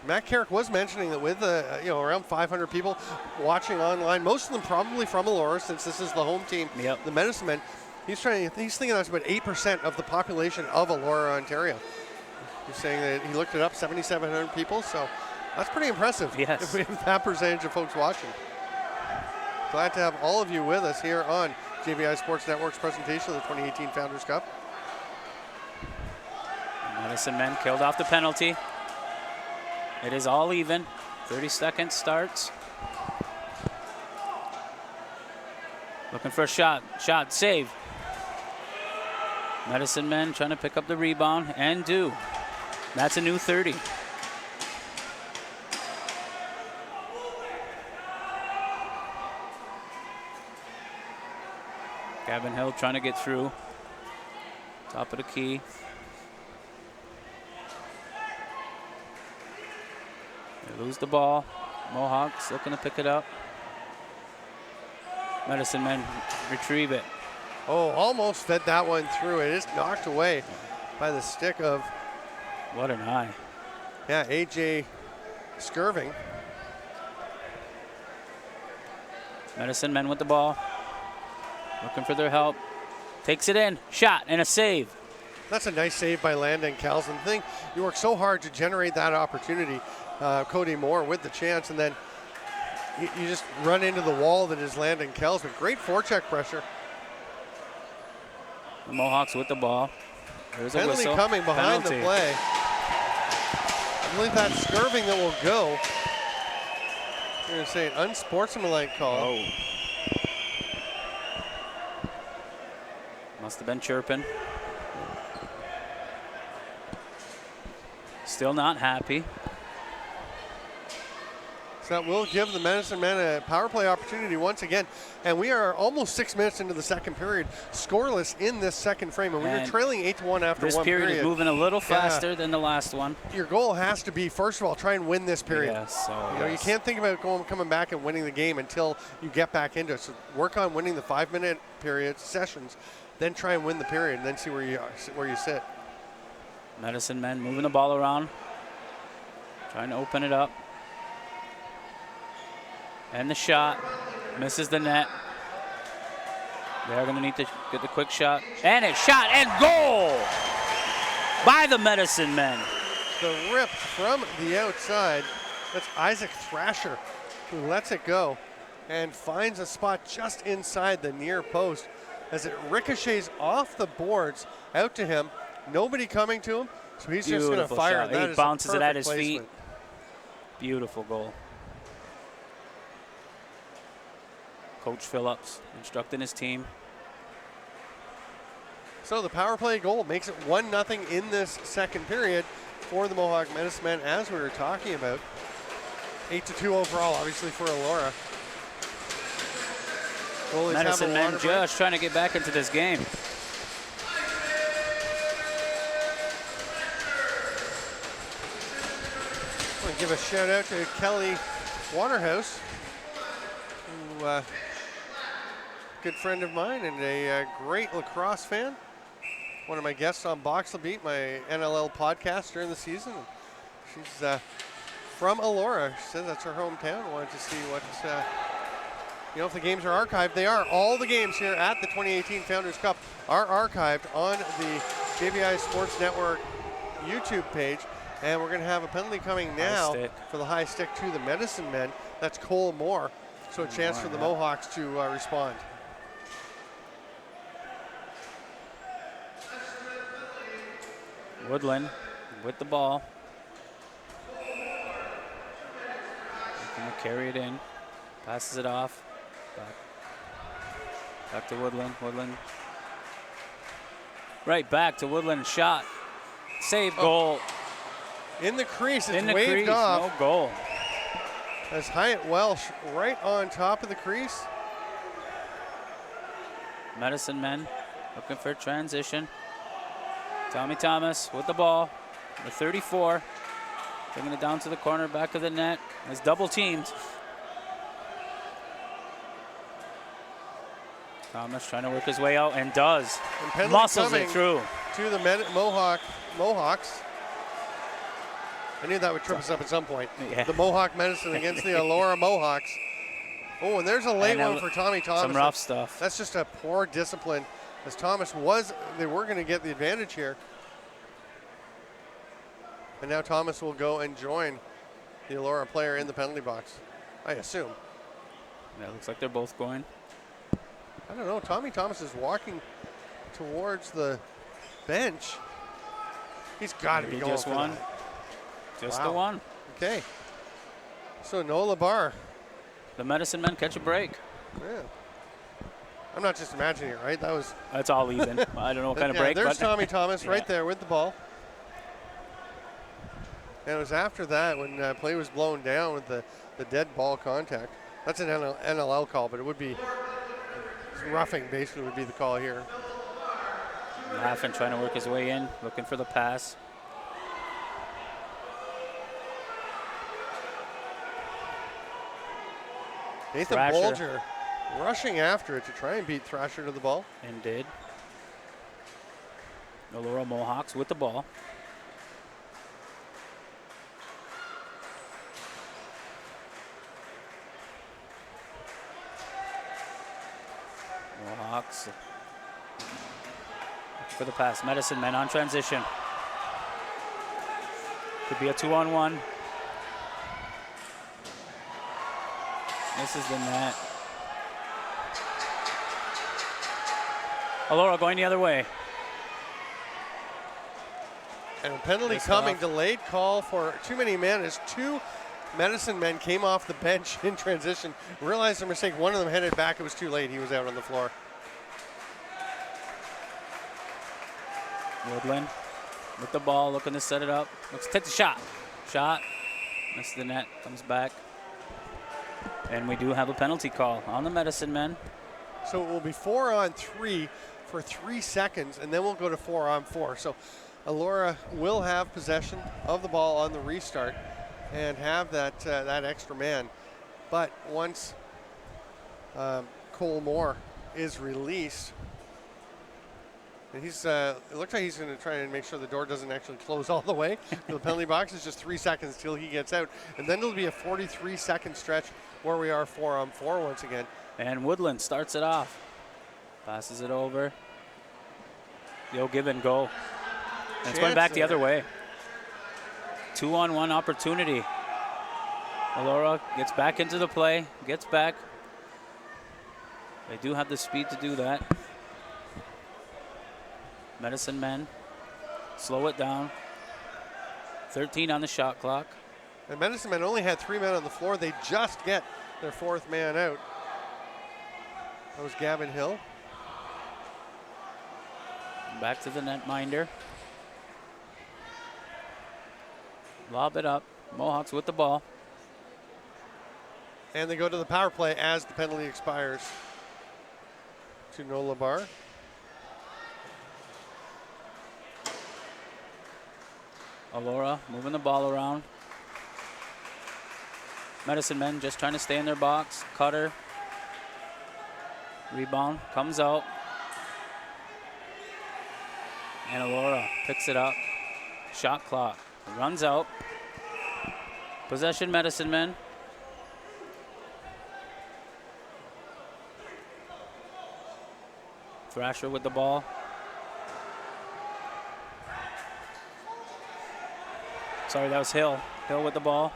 Matt Carrick was mentioning that with around 500 people watching online, most of them probably from Elora, since this is the home team, the Medicine Men. He's thinking that's about 8% of the population of Elora, Ontario. He's saying that he looked it up, 7,700 people, so that's pretty impressive. Yes. If we have that percentage of folks watching. Glad to have all of you with us here on JVI Sports Network's presentation of the 2018 Founders Cup. Medicine Men killed off the penalty. It is all even. 30 seconds starts. Looking for a shot. Shot, save. Medicine Men trying to pick up the rebound and do. That's a new 30. Gavin Hill trying to get through. Top of the key. They lose the ball. Mohawks looking to pick it up. Medicine Men retrieve it. Oh, almost fed that one through. It is knocked away by the stick of... What an eye. Yeah, AJ Skirving. Medicine Men with the ball. Looking for their help. Takes it in. Shot and a save. That's a nice save by Landon Calson. The thing, you work so hard to generate that opportunity. Cody Moore with the chance, and then you just run into the wall that is Landon Calson. Great forecheck pressure. The Mohawks with the ball. There's a penalty whistle. Coming behind the play. I believe that's Skirving that will go. You're going to say an unsportsmanlike call. Oh. Must have been chirping. Still not happy. So that will give the Medicine Men a power play opportunity once again. And we are almost 6 minutes into the second period, scoreless in this second frame. And we were trailing 8-1 after this one period. This period is moving a little faster than the last one. Your goal has to be, first of all, try and win this period. Yes, you can't think about coming back and winning the game until you get back into it. So work on winning the 5-minute periods, sessions, then try and win the period, and then see where you sit. Medicine Men moving the ball around, trying to open it up. And the shot misses the net. They're going to need to get the quick shot. And it's shot and goal by the Medicine Men. The rip from the outside. That's Isaac Thrasher who lets it go. and finds a spot just inside the near post as it ricochets off the boards out to him. Nobody coming to him, so he's just going to fire. Shot. That He is bounces a it at perfect his placement. feet. Beautiful goal. Coach Phillips instructing his team. So the power play goal makes it 1-0 in this second period for the Mohawk Medicine Men, as we were talking about. 8-2 overall, obviously, for Elora. Goalies have Medicine a Men water break. just trying to get back into this game. I want to give a shout out to Kelly Waterhouse, who good friend of mine and a great lacrosse fan. One of my guests on Box the Beat, my NLL podcast during the season. She's from Elora. She says that's her hometown. Wanted to see what, if the games are archived. They are. All the games here at the 2018 Founders Cup are archived on the JVI Sports Network YouTube page. And we're going to have a penalty coming now for the high stick to the Medicine Men. That's Cole Moore. So a chance for the Mohawks to respond. Woodland with the ball. Going to carry it in. Passes it off. Back to Woodland. Woodland. Right back to Woodland. Shot. Save. Goal. In the crease. It's In the waved crease. off. No goal. As Hyatt Welsh right on top of the crease. Medicine Men looking for a transition. Tommy Thomas with the ball. The 34. Bringing it down to the corner, back of the net. It's double teamed. Thomas trying to work his way out and does. And penalty Muscles it coming through. to the Mohawks. I knew that would trip us up at some point. Yeah. The Mohawk Medicine against the Elora Mohawks. Oh, and there's a late And one for Tommy Thomas. Some rough stuff. That's just a poor discipline, as they were going to get the advantage here. And now Thomas will go and join the Elora player in the penalty box, I assume. Yeah, looks like they're both going. I don't know. Tommy Thomas is walking towards the bench. He's got to be going just for one. that. Just Wow. the one. Okay. So Nola Barr. The Medicine Men catch a break. Yeah. I'm not just imagining it, right? That's all even. I don't know what kind of break. There's but Tommy Thomas right Yeah. there with the ball. And it was after that when play was blown down with the dead ball contact. That's an NLL call, but it would be roughing basically would be the call here. Laughing, trying to work his way in, looking for the pass. Nathan Thrasher. Bolger rushing after it to try and beat Thrasher to the ball. And did. Elora Mohawks with the ball. Mohawks for the pass. Medicine Men on transition. Could be a 2-on-1. This is the net. Elora going the other way. And a penalty Nice coming. off. Delayed call for too many men as two Medicine Men came off the bench in transition. Realized their mistake. One of them headed back. It was too late. He was out on the floor. Woodland with the ball, looking to set it up. Looks to take the shot. Shot. Misses the net. Comes back. And we do have a penalty call on the Medicine Men. So it will be 4-on-3 for 3 seconds, and then we'll go to 4-on-4. So Elora will have possession of the ball on the restart and have that extra man. But once Cole Moore is released, and it looks like he's going to try and make sure the door doesn't actually close all the way. The penalty box is just 3 seconds till he gets out. And then it'll be a 43-second stretch where we are 4-on-4 once again. And Woodland starts it off. Passes it over. They'll give and go. And it's going back the other way. 2-on-1 opportunity. Elora gets back into the play, gets back, They do have the speed to do that. Medicine Men slow it down. 13 on the shot clock. And Medicine Men only had 3 men on the floor. They just get their 4th man out. That was Gavin Hill. Back to the netminder. Lob it up. Mohawks with the ball. And they go to the power play as the penalty expires. To Nola Bar. Elora moving the ball around. Medicine Men just trying to stay in their box. Cutter. Rebound comes out. And Elora picks it up. Shot clock runs out. Possession Medicine Men. Thrasher with the ball. Sorry, that was Hill. Hill with the ball.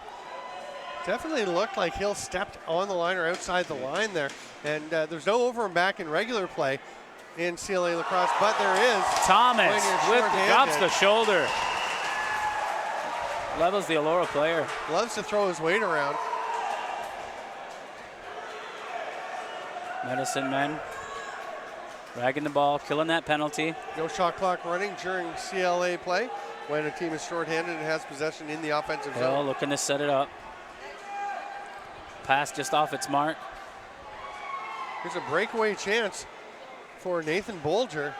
Definitely looked like Hill stepped on the line or outside the line there. And there's no over and back in regular play in CLA lacrosse, but there is. Thomas when drops the shoulder. Levels the Elora player. Loves to throw his weight around. Medicine Men dragging the ball, killing that penalty. No shot clock running during CLA play when a team is shorthanded and has possession in the offensive Hill zone. looking to set it up. Pass just off its mark. Here's a breakaway chance for Nathan Bolger.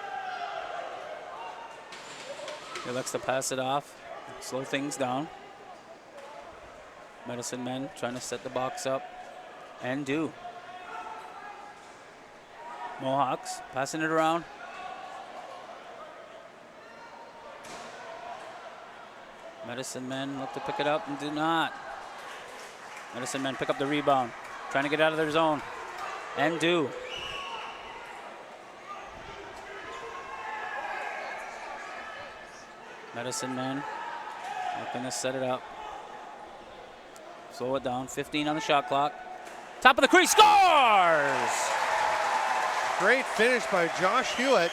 He looks to pass it off, slow things down. Medicine Men trying to set the box up and do. Mohawks passing it around. Medicine Men look to pick it up and do not. Medicine Men pick up the rebound, trying to get out of their zone and do. Medicine Men looking to set it up. Slow it down, 15 on the shot clock. Top of the crease, scores! Great finish by Josh Hewitt.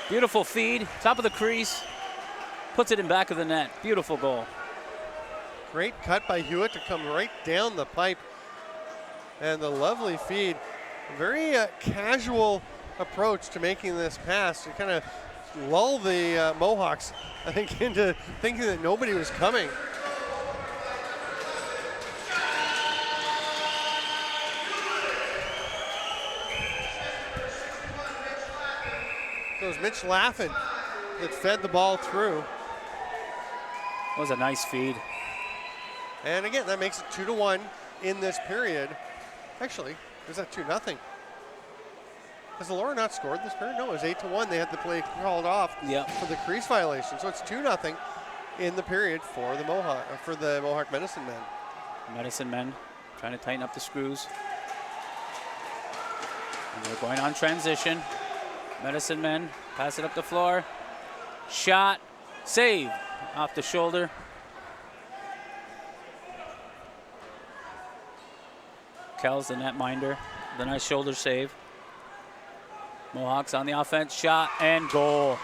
Beautiful feed, top of the crease, puts it in back of the net. Beautiful goal. Great cut by Hewitt to come right down the pipe. And the lovely feed. Very casual approach to making this pass to kind of lull the Mohawks, I think, into thinking that nobody was coming. So it was Mitch Laffin that fed the ball through. That was a nice feed. And again, that makes it 2-1 in this period. Actually, is that 2-0? Has Elora not scored this period? No, it was 8-1. They had the play called off for the crease violation. So it's 2-0 in the period for the Mohawk Medicine Men. Medicine Men trying to tighten up the screws. And they're going on transition. Medicine Men pass it up the floor. Shot, save off the shoulder. Kells the netminder, the nice shoulder save. Mohawks on the offense, shot and goal.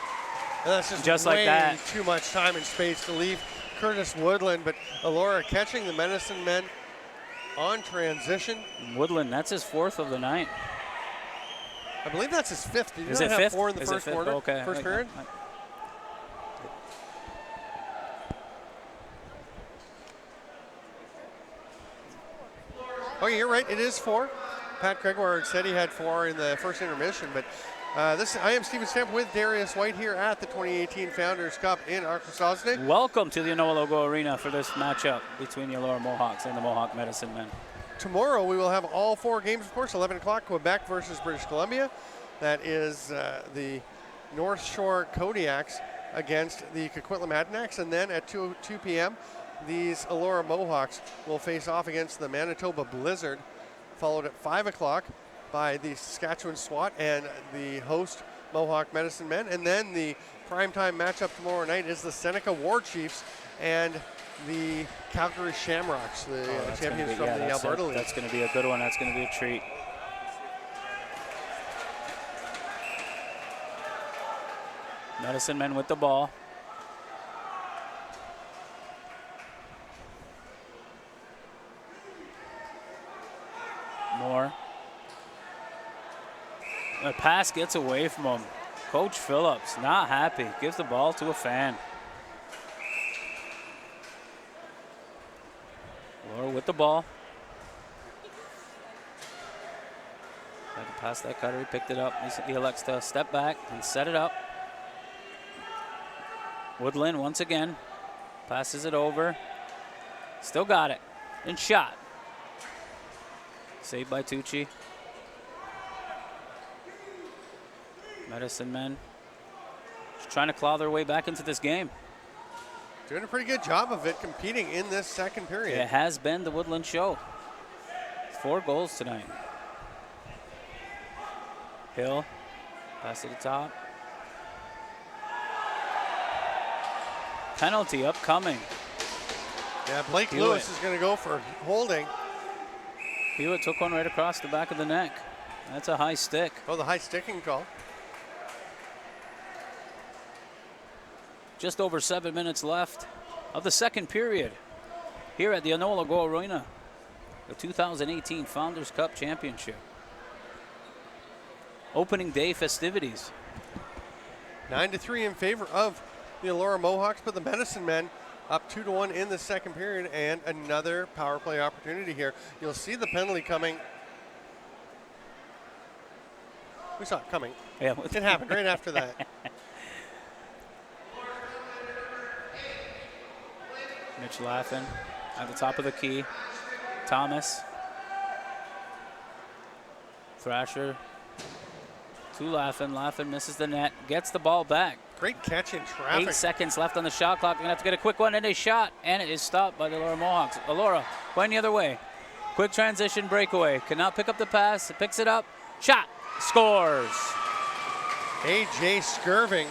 And that's just like that. Too much time and space to leave Curtis Woodland, but Elora catching the Medicine Men on transition. Woodland, that's his 4th of the night. I believe that's his 5th. Did you Is not it have 5th? 4 in the Is it first 5th? quarter? Okay. First period? Oh, you're right. It is 4. Pat Gregoire said he had 4 in the first intermission, but I am Stephen Stamp with Darius White here at the 2018 Founders Cup in Akwesasne. Welcome to the Inoa Logo Arena for this matchup between the Elora Mohawks and the Mohawk Medicine Men. Tomorrow we will have all 4 games, of course. 11 o'clock, Quebec versus British Columbia. That is the North Shore Kodiaks against the Coquitlam Adanacs, and then at 2 p.m. these Elora Mohawks will face off against the Manitoba Blizzard, followed at 5 o'clock by the Saskatchewan SWAT and the host Mohawk Medicine Men. And then the primetime matchup tomorrow night is the Seneca War Chiefs and the Calgary Shamrocks, the That's gonna champions be- from yeah, the that's Alberta a- League. That's going to be a good one. That's going to be a treat. Medicine Men with the ball. Moore. The pass gets away from him. Coach Phillips not happy. Gives the ball to a fan. Laura with the ball. Had to pass that cutter. He picked it up. He elects to step back and set it up. Woodland once again passes it over. Still got it. And shot. Saved by Tucci. Medicine Men just trying to claw their way back into this game. Doing a pretty good job of it, competing in this second period. It has been the Woodland show. 4 goals tonight. Hill, pass to the top. Penalty upcoming. Yeah, Blake Hewitt. Lewis is going to go for holding. Hewitt took one right across the back of the neck. That's a high stick. Oh, the high sticking call. Just over 7 minutes left of the second period here at the Enola Go Arena, the 2018 Founders Cup Championship. Opening day festivities. 9-3 in favor of the Elora Mohawks, but the Medicine Men up 2-1 in the second period, and another power play opportunity here. You'll see the penalty coming. We saw it coming. Yeah, It happened right after that. Mitch Laffin at the top of the key. Thomas. Thrasher to Laffin. Laffin misses the net, gets the ball back. Great catch in traffic. 8 seconds left on the shot clock. They're going to have to get a quick one, and a shot, and it is stopped by the Elora Mohawks. Elora going the other way. Quick transition breakaway. Cannot pick up the pass. Picks it up. Shot. Scores. A.J. Skirving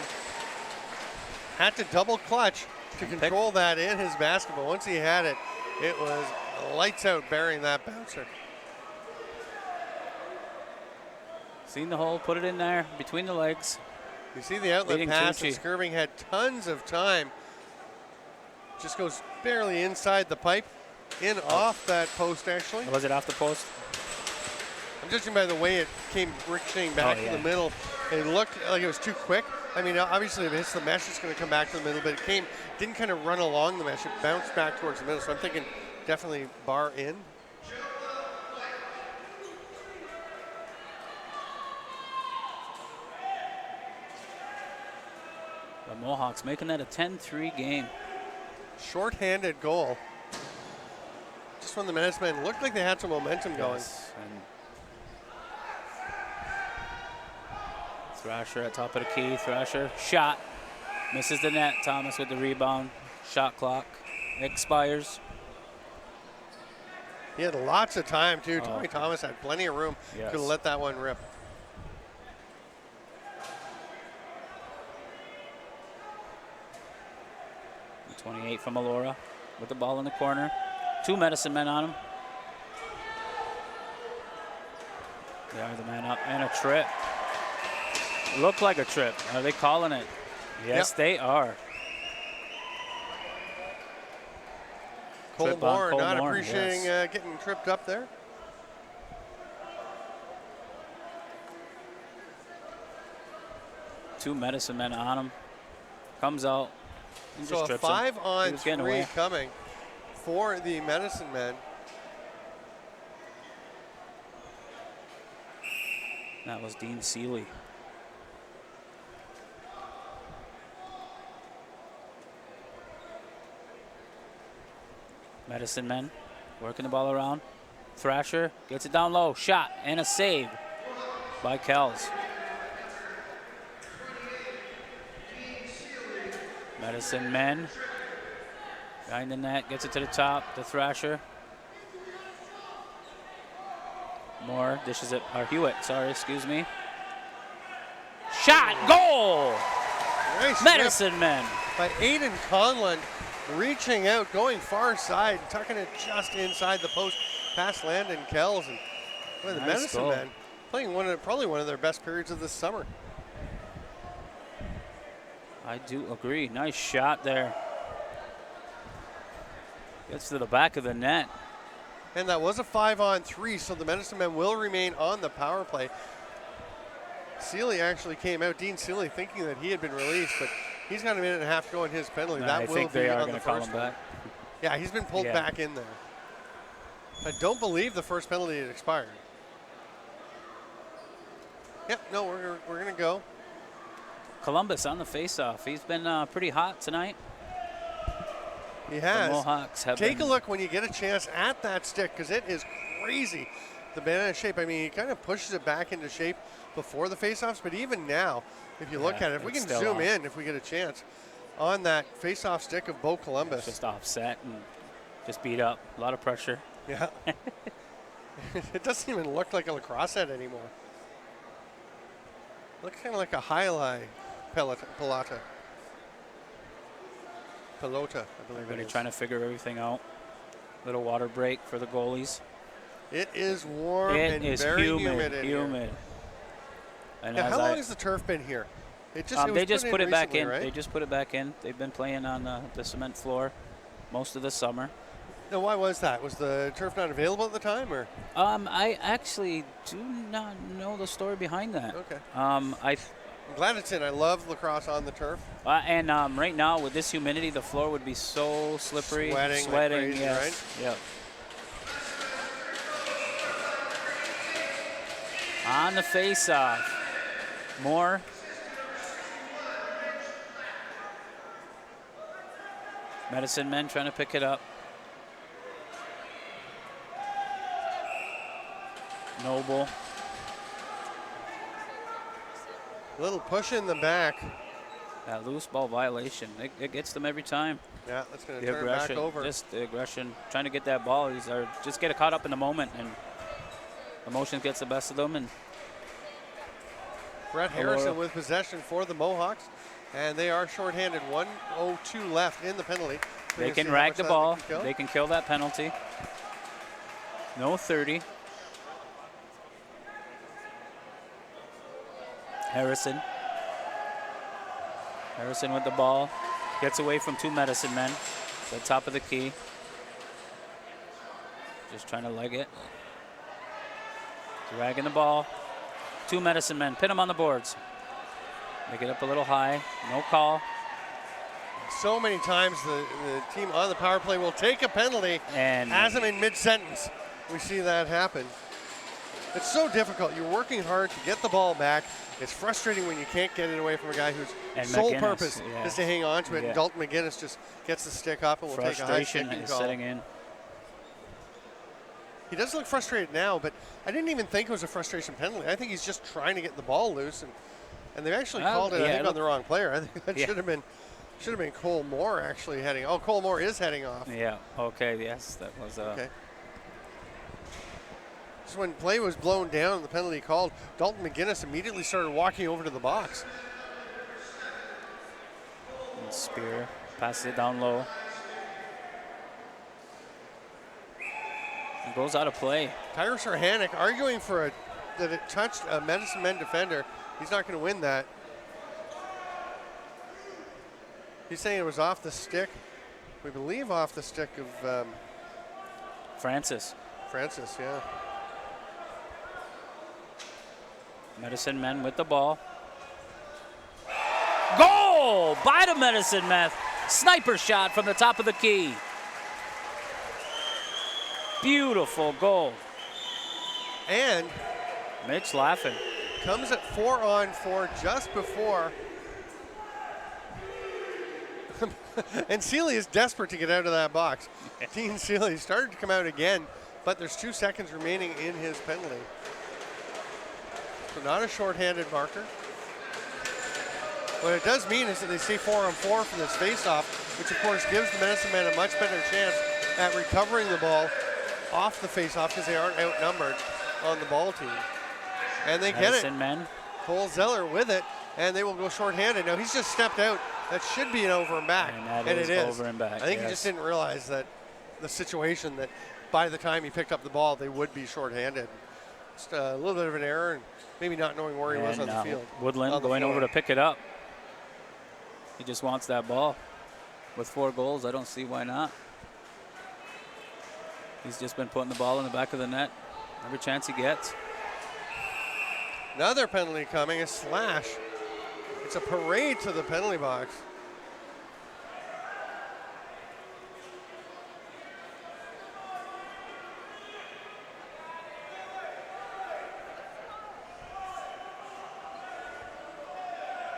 had to double clutch to control that in his basketball. Once he had it, it was lights out burying that bouncer. Seen the hole, put it in there between the legs. You see the outlet Leading pass, and Tucci. Skirving had tons of time. Just goes barely inside the pipe, in off that post actually. Was it off the post? I'm judging by the way it came ricocheting back yeah. to the middle. It looked like it was too quick. I mean, obviously if it hits the mesh, it's going to come back to the middle, but it didn't kind of run along the mesh. It bounced back towards the middle, so I'm thinking definitely bar in. The Mohawks making that a 10-3 game. Short-handed goal. Just when the Medicine Men looked like they had some momentum going. Yes, and Thrasher at top of the key. Thrasher shot. Misses the net. Thomas with the rebound. Shot clock expires. He had lots of time too. Oh, Tommy okay. Thomas had plenty of room. Yes. Could have let that one rip. And 28 from Elora with the ball in the corner. 2 Medicine Men on him. They are the man up, and a trip. Looked like a trip. Are they calling it? Yes, Yep. they are. Cole Trip on Moore Cole not Moore, appreciating yes. getting tripped up there. Two Medicine Men on him. Comes out and So just a trips him. He 5-on-3 was getting away. coming for the Medicine Men. That was Dean Seeley. Medicine Men working the ball around. Thrasher gets it down low. Shot and a save by Kells. Medicine Men behind the net, gets it to the top. The Thrasher. Moore dishes it, or Hewitt, sorry, excuse me. Shot, goal! Nice Medicine Men. by Aiden Conlon, reaching out, going far side, tucking it just inside the post, past Landon Kells. And boy, the Nice Medicine goal. Men playing probably one of their best periods of this summer. I do agree. Nice shot there. Gets to the back of the net. And that was a 5-on-3, so the Medicine Men will remain on the power play. Seeley actually came out, Dean Seeley, thinking that he had been released, but he's got a minute and a half to go in his penalty. No, that I will think be they are on going the to call first him one. back. Yeah, he's been pulled Yeah. back in there. I don't believe the first penalty had expired. Yep, no, we're going to go. Columbus on the face-off. He's been pretty hot tonight. He The has. Mohawks have Take a been- look when you get a chance at that stick, because it is crazy, the banana shape. I mean, he kind of pushes it back into shape before the face-offs, but even now, if you look Yeah, at it, if we it's can still zoom off. in, if we get a chance, on that face-off stick of Bo Columbus. Just offset and just beat up. A lot of pressure. Yeah. It doesn't even look like a lacrosse set anymore. Looks kind of like a highlight pelota, I believe Everybody it is. trying to figure everything out. Little water break for the goalies. It is warm It and is very humid. in here. And Now, as how I- long has the turf been here? It just, they just put it back recently, in. right? They just put it back in. They've been playing on the cement floor most of the summer. Now, why was that? Was the turf not available at the time, or? I actually do not know the story behind that. Okay. I I'm glad it's in. I love lacrosse on the turf. and right now with this humidity, the floor would be so slippery, Sweating like crazy, yes. right? Yep. On the face-off, Moore. Medicine Men trying to pick it up. Noble. A little push in the back. That loose ball violation. It gets them every time. Yeah, that's going to The turn it back aggression, over. just the aggression, trying to get that ball. Just get caught up in the moment, and emotion gets the best of them. And Brett Harrison with possession for the Mohawks, and they are shorthanded. 1:02 left in the penalty. they can rag the ball. They can kill that penalty. No 30. Harrison with the ball. Gets away from two Medicine Men. The top of the key. Just trying to leg it. Dragging the ball. Two Medicine Men. Pin them on the boards. Make it up a little high. No call. So many times the team on the power play will take a penalty And has them in mid-sentence. We see that happen. It's so difficult. You're working hard to get the ball back. It's frustrating when you can't get it away from a guy whose And sole McGinnis, purpose yeah. is to hang on to it. Yeah. And Dalton McGinnis just gets the stick up and will take a high frustration sticking is call. setting in. He does look frustrated now, but I didn't even think it was a frustration penalty. I think he's just trying to get the ball loose, and they actually called it, I think, on the wrong player. I think that should have been Cole Moore actually heading. Oh, Cole Moore is heading off. Yeah, okay, yes, that was Okay. Just when play was blown down, the penalty called, Dalton McGinnis immediately started walking over to the box. and Spear passes it down low. It goes out of play. Tyrus Orhanic arguing for that it touched a Medicine Men defender. He's not going to win that. He's saying it was off the stick. We believe off the stick of Francis. Yeah. Medicine Men with the ball. Goal by the Medicine Men. Sniper shot from the top of the key. Beautiful goal. And Mitch laughing. comes at 4-on-4 just before. And Seeley is desperate to get out of that box. Dean Seeley started to come out again, but there's 2 seconds remaining in his penalty. So not a shorthanded marker. What it does mean is that they stay 4-on-4 from this face-off, which of course gives the Medicine Men a much better chance at recovering the ball off the face-off because they aren't outnumbered on the ball team. And they get it. Medicine Men. Cole Zeller with it, and they will go shorthanded. Now he's just stepped out That should be an over and back. And it is. over and back. I think he just didn't realize that the situation that by the time he picked up the ball, they would be shorthanded. Just a little bit of an error and maybe not knowing where he was on the field. Woodland going over to pick it up. He just wants that ball. With 4 goals, I don't see why not. He's just been putting the ball in the back of the net every chance he gets. Another penalty coming, a slash. It's a parade to the penalty box.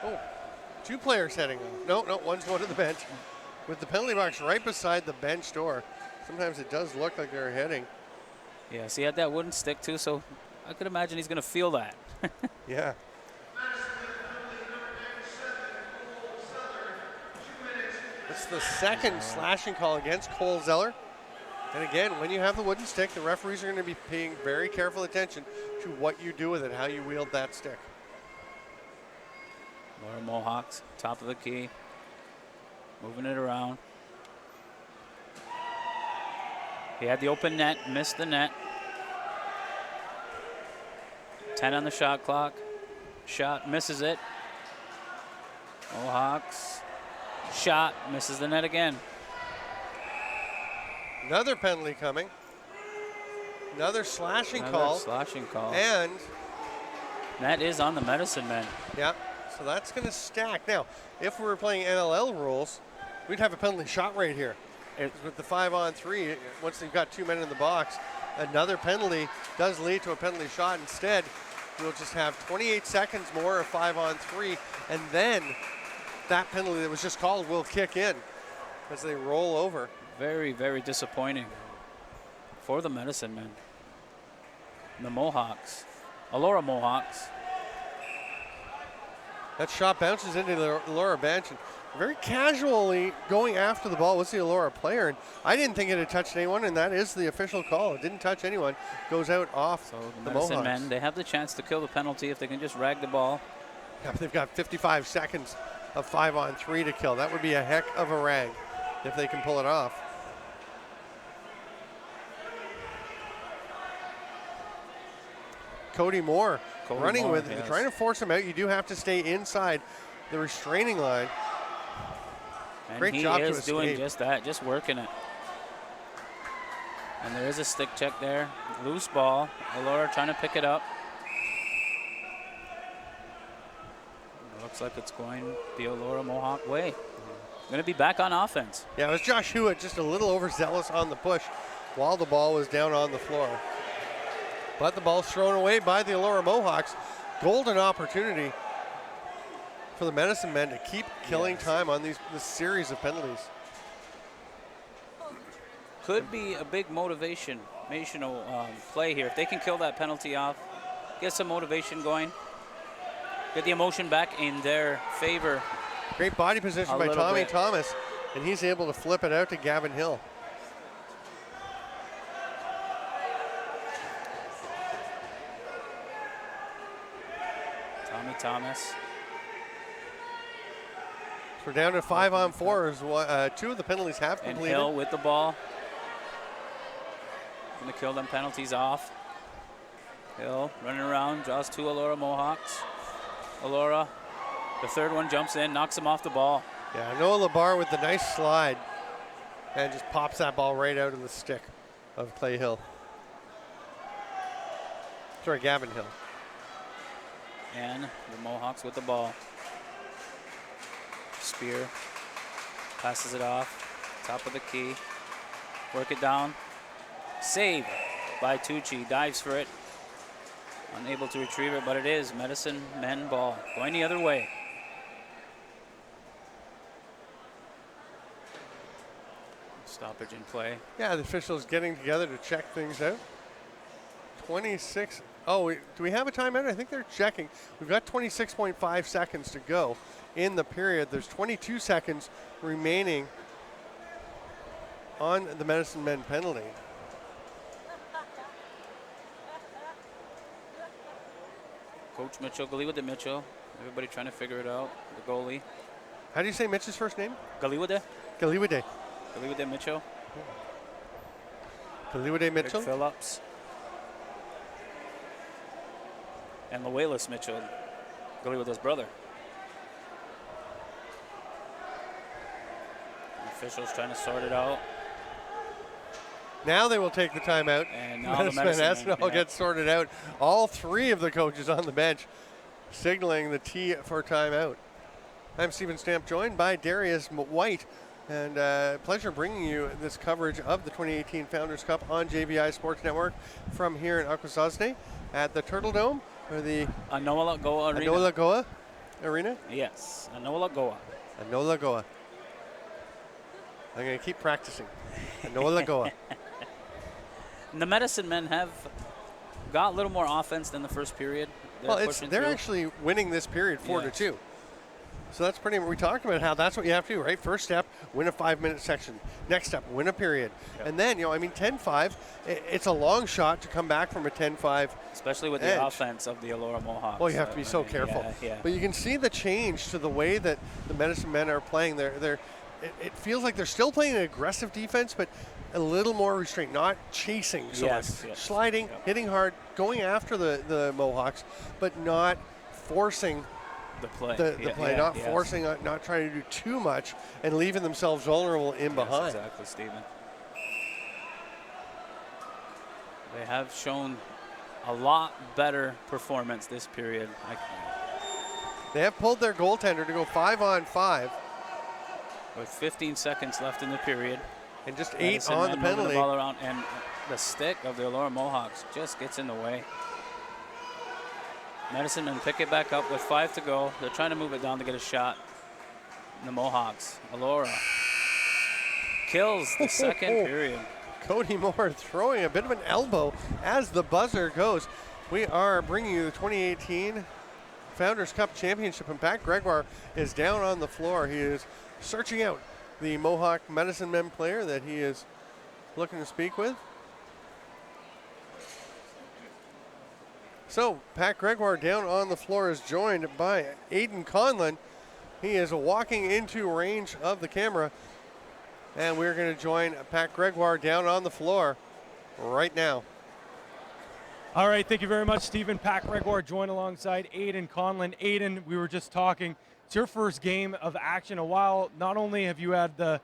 Oh, 2 players heading off. No, one's going to the bench. With the penalty box right beside the bench door. Sometimes it does look like they're heading. Yes, he had that wooden stick too, so I could imagine he's going to feel that. Yeah. It's the second slashing call against Cole Zeller. And again, when you have the wooden stick, the referees are going to be paying very careful attention to what you do with it, how you wield that stick. Elora Mohawks, top of the key, moving it around. He had the open net, missed the net. 10 on the shot clock. Shot, misses it. Mohawks, shot, misses the net again. Another penalty coming. Another slashing call. Slashing call. And that is on the Medicine Men. yeah, so that's going to stack. Now, if we were playing NLL rules, we'd have a penalty shot right here. With the 5-on-3, once they've got 2 men in the box, another penalty does lead to a penalty shot. Instead, we'll just have 28 seconds more of 5-on-3, and then that penalty that was just called will kick in as they roll over. Very, very disappointing for the Medicine Men. And the Mohawks, Elora Mohawks. That shot bounces into the Elora bench and very casually going after the ball was the Elora player. And I didn't think it had touched anyone, and that is the official call. It didn't touch anyone. Goes out off So the Medicine Mohawks. Men, they have the chance to kill the penalty if they can just rag the ball. Yeah, but they've got 55 seconds of 5-on-3 to kill. That would be a heck of a rag if they can pull it off. Cody Moore running with it, trying to force him out. You do have to stay inside the restraining line. And Great he job to is doing escape. just that, just working it. And there is a stick check there. Loose ball. Elora trying to pick it up. Looks like it's going the Elora Mohawk way. Going to be back on offense. Yeah, it was Josh Hewitt just a little overzealous on the push while the ball was down on the floor. But the ball's thrown away by the Elora Mohawks. Golden opportunity for the Medicine Men to keep killing time on this series of penalties. Could be a big motivational play here. If they can kill that penalty off, get some motivation going, get the emotion back in their favor. Great body position by Tommy Thomas, and he's able to flip it out to Gavin Hill. Tommy Thomas. So we're down to 5-on-4 as 2 of the penalties have And completed. Hill with the ball. Going to kill them penalties off. Hill running around, draws 2 Elora Mohawks. Elora, the third one jumps in, knocks him off the ball. Yeah, Noah Labar with the nice slide and just pops that ball right out of the stick of Clay Hill. Sorry, Gavin Hill. And the Mohawks with the ball. Spear passes it off, top of the key. Work it down. Save by Tucci, dives for it. Unable to retrieve it, but it is Medicine Men ball. Going the other way. Stoppage in play. Yeah, the officials getting together to check things out. 26. Oh, do we have a timeout? I think they're checking. We've got 26.5 seconds to go in the period. There's 22 seconds remaining on the Medicine Men penalty. Coach Mitchell, Glee with the Mitchell. Everybody trying to figure it out. The goalie. How do you say Mitch's first name? Galiwade. Galiwade. Galiwade Mitchell. Galiwade Mitchell. Rick Phillips. And Luelis Mitchell, Galiwade's brother. The officials trying to sort it out. Now they will take the timeout. And now the medicine Medicine will get sorted out. All three of the coaches on the bench signaling the T for timeout. I'm Stephen Stamp, joined by Darius White, and pleasure bringing you this coverage of the 2018 Founders Cup on JVI Sports Network from here in Akwesasne at the Turtle Dome, or the Anola Goa Arena. Anola Goa Arena? Yes, Anola Goa. Anola Goa. I'm going to keep practicing. Anola Goa. And the Medicine Men have got a little more offense than the first period. They're actually winning this period 4-2. So that's pretty. We talked about how that's what you have to do, right? First step, win a 5-minute section. Next step, win a period. Yep. And then, 10-5, it's a long shot to come back from a 10-5. Especially with edge. the offense of the Elora Mohawks. Well, you have to be so careful. Yeah. But you can see the change to the way that the Medicine Men are playing. It feels like they're still playing an aggressive defense, but a little more restraint, not chasing so much. Sliding, hitting hard, going after the Mohawks, but not forcing the play. Forcing, not trying to do too much and leaving themselves vulnerable in behind. Exactly, Stephen. They have shown a lot better performance this period. They have pulled their goaltender to go 5-on-5. With 15 seconds left in the period. And just Medicine 8 on the Men moving penalty. The ball around, and the stick of the Elora Mohawks just gets in the way. Medicine Men pick it back up with 5 to go. They're trying to move it down to get a shot. The Mohawks, Elora kills the second period. Cody Moore throwing a bit of an elbow as the buzzer goes. We are bringing you the 2018 Founders Cup Championship, and Pat Gregoire is down on the floor. He is searching out the Mohawk Medicine Men player that he is looking to speak with. So Pat Gregoire down on the floor is joined by Aiden Conlon. He is walking into range of the camera, and we're going to join Pat Gregoire down on the floor right now. All right, thank you very much, Stephen. Pat Gregoire joined alongside Aiden Conlon. Aiden, we were just talking. It's your first game of action in a while. Not only have you had the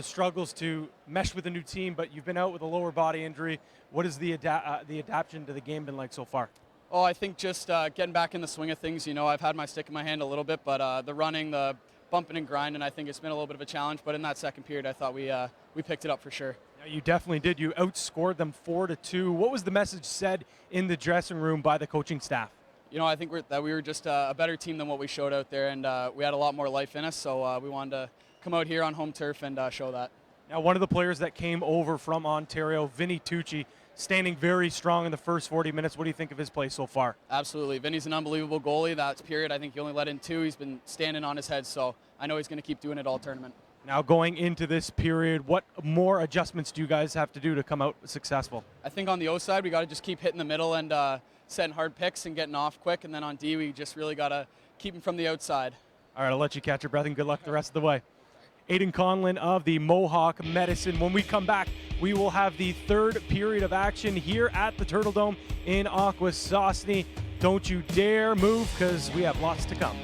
struggles to mesh with a new team, but you've been out with a lower body injury. What has the adaptation to the game been like so far? Oh, I think just getting back in the swing of things. I've had my stick in my hand a little bit, but the running, the bumping and grinding, I think it's been a little bit of a challenge. But in that second period, I thought we picked it up for sure. Yeah, you definitely did. You outscored them 4-2. What was the message said in the dressing room by the coaching staff? I think that we were just a better team than what we showed out there, and we had a lot more life in us. So we wanted to come out here on home turf and show that. Now, one of the players that came over from Ontario, Vinny Tucci, standing very strong in the first 40 minutes. What do you think of his play so far? Absolutely. Vinny's an unbelievable goalie. That period, I think he only let in 2. He's been standing on his head, so I know he's going to keep doing it all tournament. Now, going into this period, what more adjustments do you guys have to do to come out successful? I think on the O side, we got to just keep hitting the middle and setting hard picks and getting off quick. And then on D, we just really got to keep him from the outside. All right, I'll let you catch your breath, and good luck the rest of the way. Aiden Conlon of the Mohawk Medicine. When we come back, we will have the third period of action here at the Turtle Dome in Akwesasne. Don't you dare move, because we have lots to come.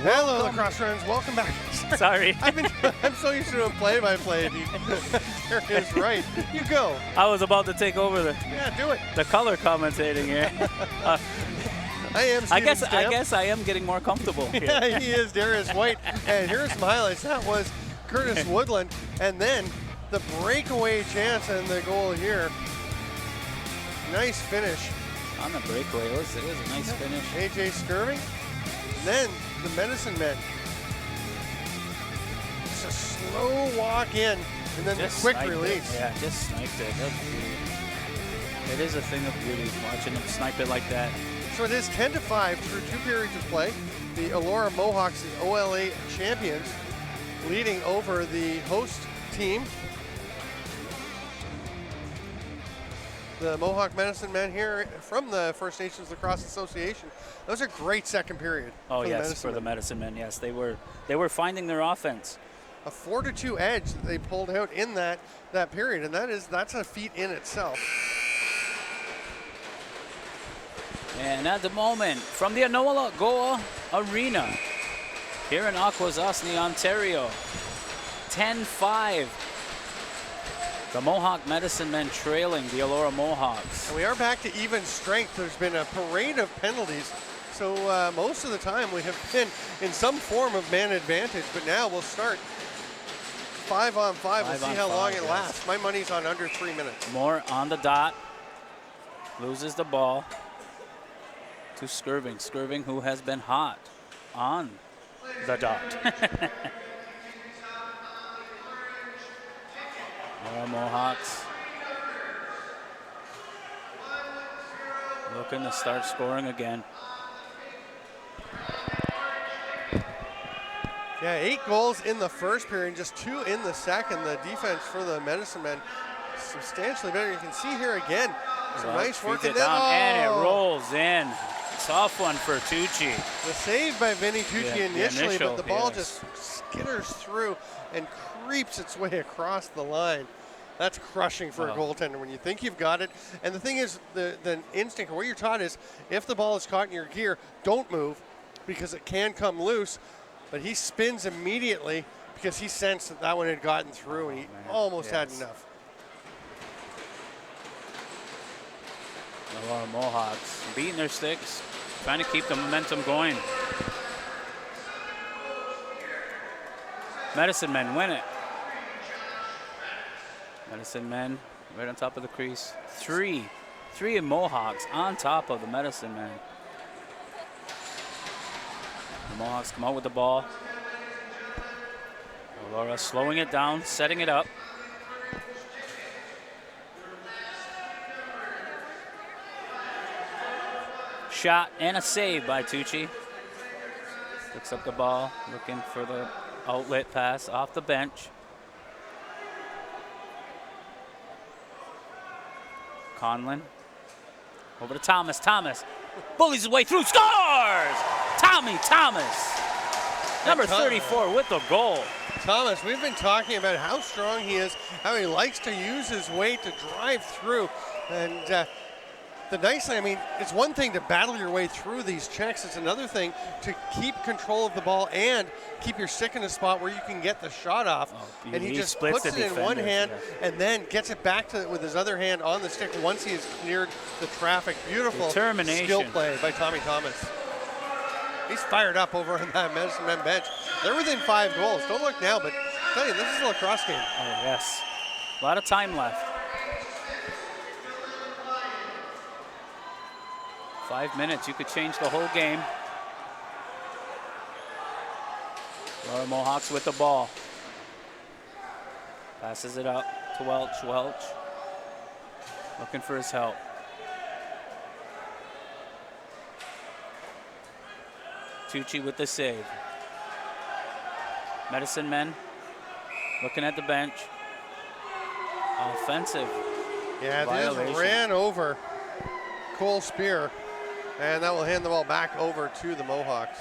Hello, lacrosse friends. Welcome back. Sorry. I'm so used to doing play-by-play. Darius, right. You go. I was about to take over Yeah, do it. the color commentating here. I am Steven Stamp. I guess I am getting more comfortable here. Yeah, he is Darius White. And here's some highlights. That was Curtis Woodland. And then the breakaway chance and the goal here. Nice finish. On the breakaway, it was a nice finish. AJ Skirving. And then the Medicine Men. Just a slow walk in, and then Just the quick sniped it. release. Yeah, just sniped it. That's beauty. It is a thing of beauty watching him snipe it like that. So it is 10-5 through 2 periods of play. The Elora Mohawks, the OLA champions, leading over the host team. The Mohawk Medicine Men here from the First Nations Lacrosse Association. That was a great second period. Oh for the yes, Medicine for the Men. Medicine Men, yes, they were finding their offense. A 4-2 edge that they pulled out in that period, and that's a feat in itself. And at the moment, from the Anola Goa Arena here in Akwesasne, Ontario, 10-5. The Mohawk Medicine Men trailing the Elora Mohawks. And we are back to even strength. There's been a parade of penalties. So most of the time we have been in some form of man advantage, but now we'll start 5-on-5. We'll see how long it lasts. My money's on under 3 minutes. Moore on the dot, loses the ball to Skirving. Skirving, who has been hot on the dot. Elora Mohawks looking to start scoring again. Yeah, 8 goals in the first period, just 2 in the second. The defense for the Medicine Men substantially better. You can see here again, some nice work. And it rolls in. Tough one for Tucci. The save by Vinny Tucci initially, but the ball just skitters through and creeps its way across the line. That's crushing for a goaltender when you think you've got it. And the thing is, the instinct, or what you're taught is, if the ball is caught in your gear, don't move, because it can come loose. But he spins immediately because he sensed that one had gotten through, and he almost had enough. Elora Mohawks beating their sticks, trying to keep the momentum going. Medicine Men win it. Medicine Men right on top of the crease. Three in Mohawks on top of the Medicine Men. The Mohawks come out with the ball. Elora slowing it down, setting it up. Shot and a save by Tucci. Picks up the ball, looking for the outlet pass off the bench. Conlon over to Thomas. Thomas bullies his way through, scores! Tommy Thomas, number 34 with the goal. Thomas, we've been talking about how strong he is, how he likes to use his weight to drive through. And the nice thing, I mean, it's one thing to battle your way through these checks. It's another thing to keep control of the ball and keep your stick in a spot where you can get the shot off. And he just puts it in one hand and then gets it back to with his other hand on the stick once he has cleared the traffic. Beautiful skill play by Tommy Thomas. He's fired up over on that Medicine Men bench. They're within 5 goals. Don't look now, but I tell you, this is a lacrosse game. Oh, yes. A lot of time left. 5 minutes, you could change the whole game. Elora Mohawks with the ball. Passes it up to Welch. Welch looking for his help. Tucci with the save. Medicine Men looking at the bench. Offensive. Yeah, they ran over Cole Spear, and that will hand the ball back over to the Mohawks.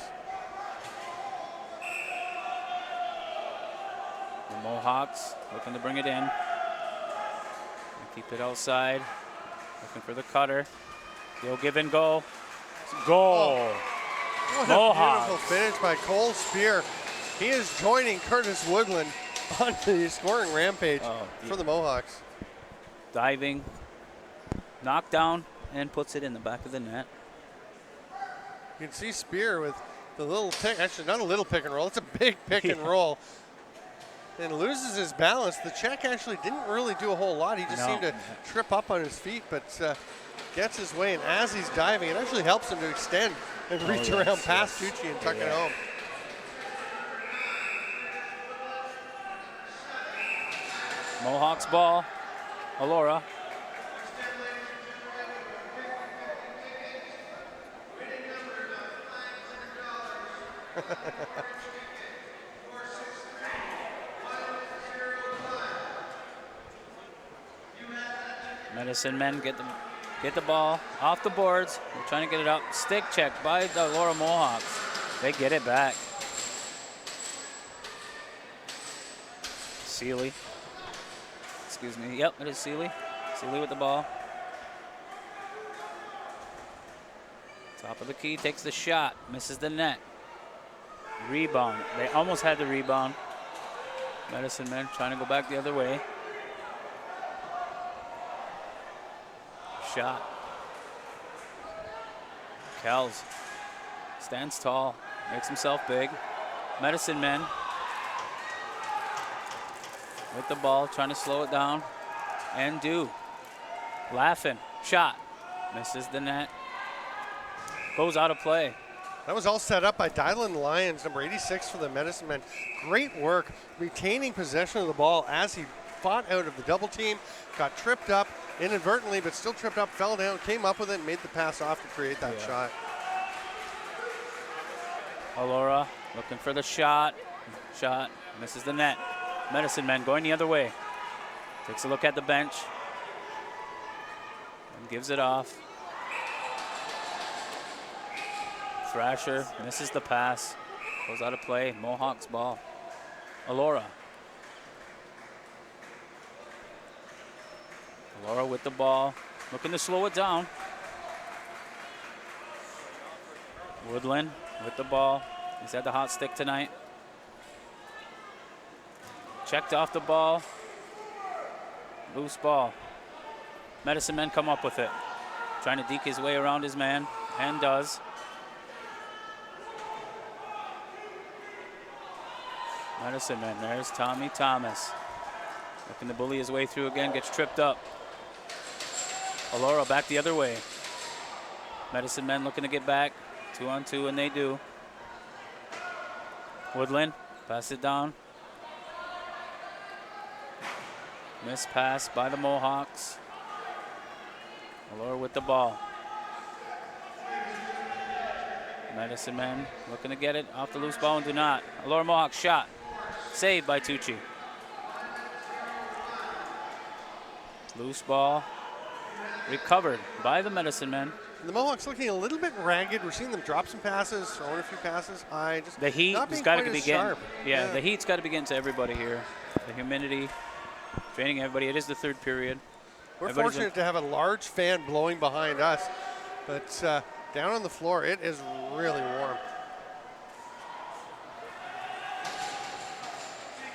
The Mohawks looking to bring it in. Keep it outside. Looking for the cutter. He'll give and go. Goal. What Mohawks. a beautiful finish by Cole Spear. He is joining Curtis Woodland on the scoring rampage for the Mohawks. Diving, knockdown, and puts it in the back of the net. You can see Spear with the little pick, actually not a little pick and roll, it's a big pick and roll. And loses his balance. The check actually didn't really do a whole lot. He just seemed to trip up on his feet, but gets his way. And as he's diving, it actually helps him to extend and reach around past Tucci and tuck it home. Mohawks ball. Elora. Medicine Men get the ball off the boards. They're trying to get it up. Stick check by the Elora Mohawks. They get it back. Seeley. Excuse me. Yep, it is Seeley. Seeley with the ball. Top of the key, takes the shot, misses the net. Rebound. They almost had the rebound. Medicine Men trying to go back the other way. Shot. Kells stands tall, makes himself big. Medicine Men with the ball, trying to slow it down. And do. Laughing. Shot. Misses the net. Goes out of play. That was all set up by Dylan Lyons, number 86 for the Medicine Men. Great work retaining possession of the ball as he fought out of the double team, got tripped up inadvertently, but still tripped up, fell down, came up with it, and made the pass off to create that shot. Elora looking for the shot. Shot. Misses the net. Medicine Men going the other way. Takes a look at the bench. And gives it off. Thrasher misses the pass. Goes out of play. Mohawks ball. Elora. Elora with the ball. Looking to slow it down. Woodland with the ball. He's had the hot stick tonight. Checked off the ball. Loose ball. Medicine Men come up with it. Trying to deke his way around his man, and does. Medicine Men, there's Tommy Thomas. Looking to bully his way through again, gets tripped up. Elora back the other way. Medicine Men looking to get back. 2-on-2, and they do. Woodland, pass it down. Missed pass by the Mohawks. Elora with the ball. Medicine Men looking to get it off the loose ball and do not. Elora Mohawks shot. Saved by Tucci. Loose ball. Recovered by the Medicine Men. The Mohawks looking a little bit ragged. We're seeing them drop some passes, throwing a few passes high. Just the heat not has being got quite to be as getting. sharp. Yeah, the heat's got to be getting to everybody here. The humidity, training everybody. It is the third period. We're fortunate to have a large fan blowing behind us, but down on the floor, it is really warm.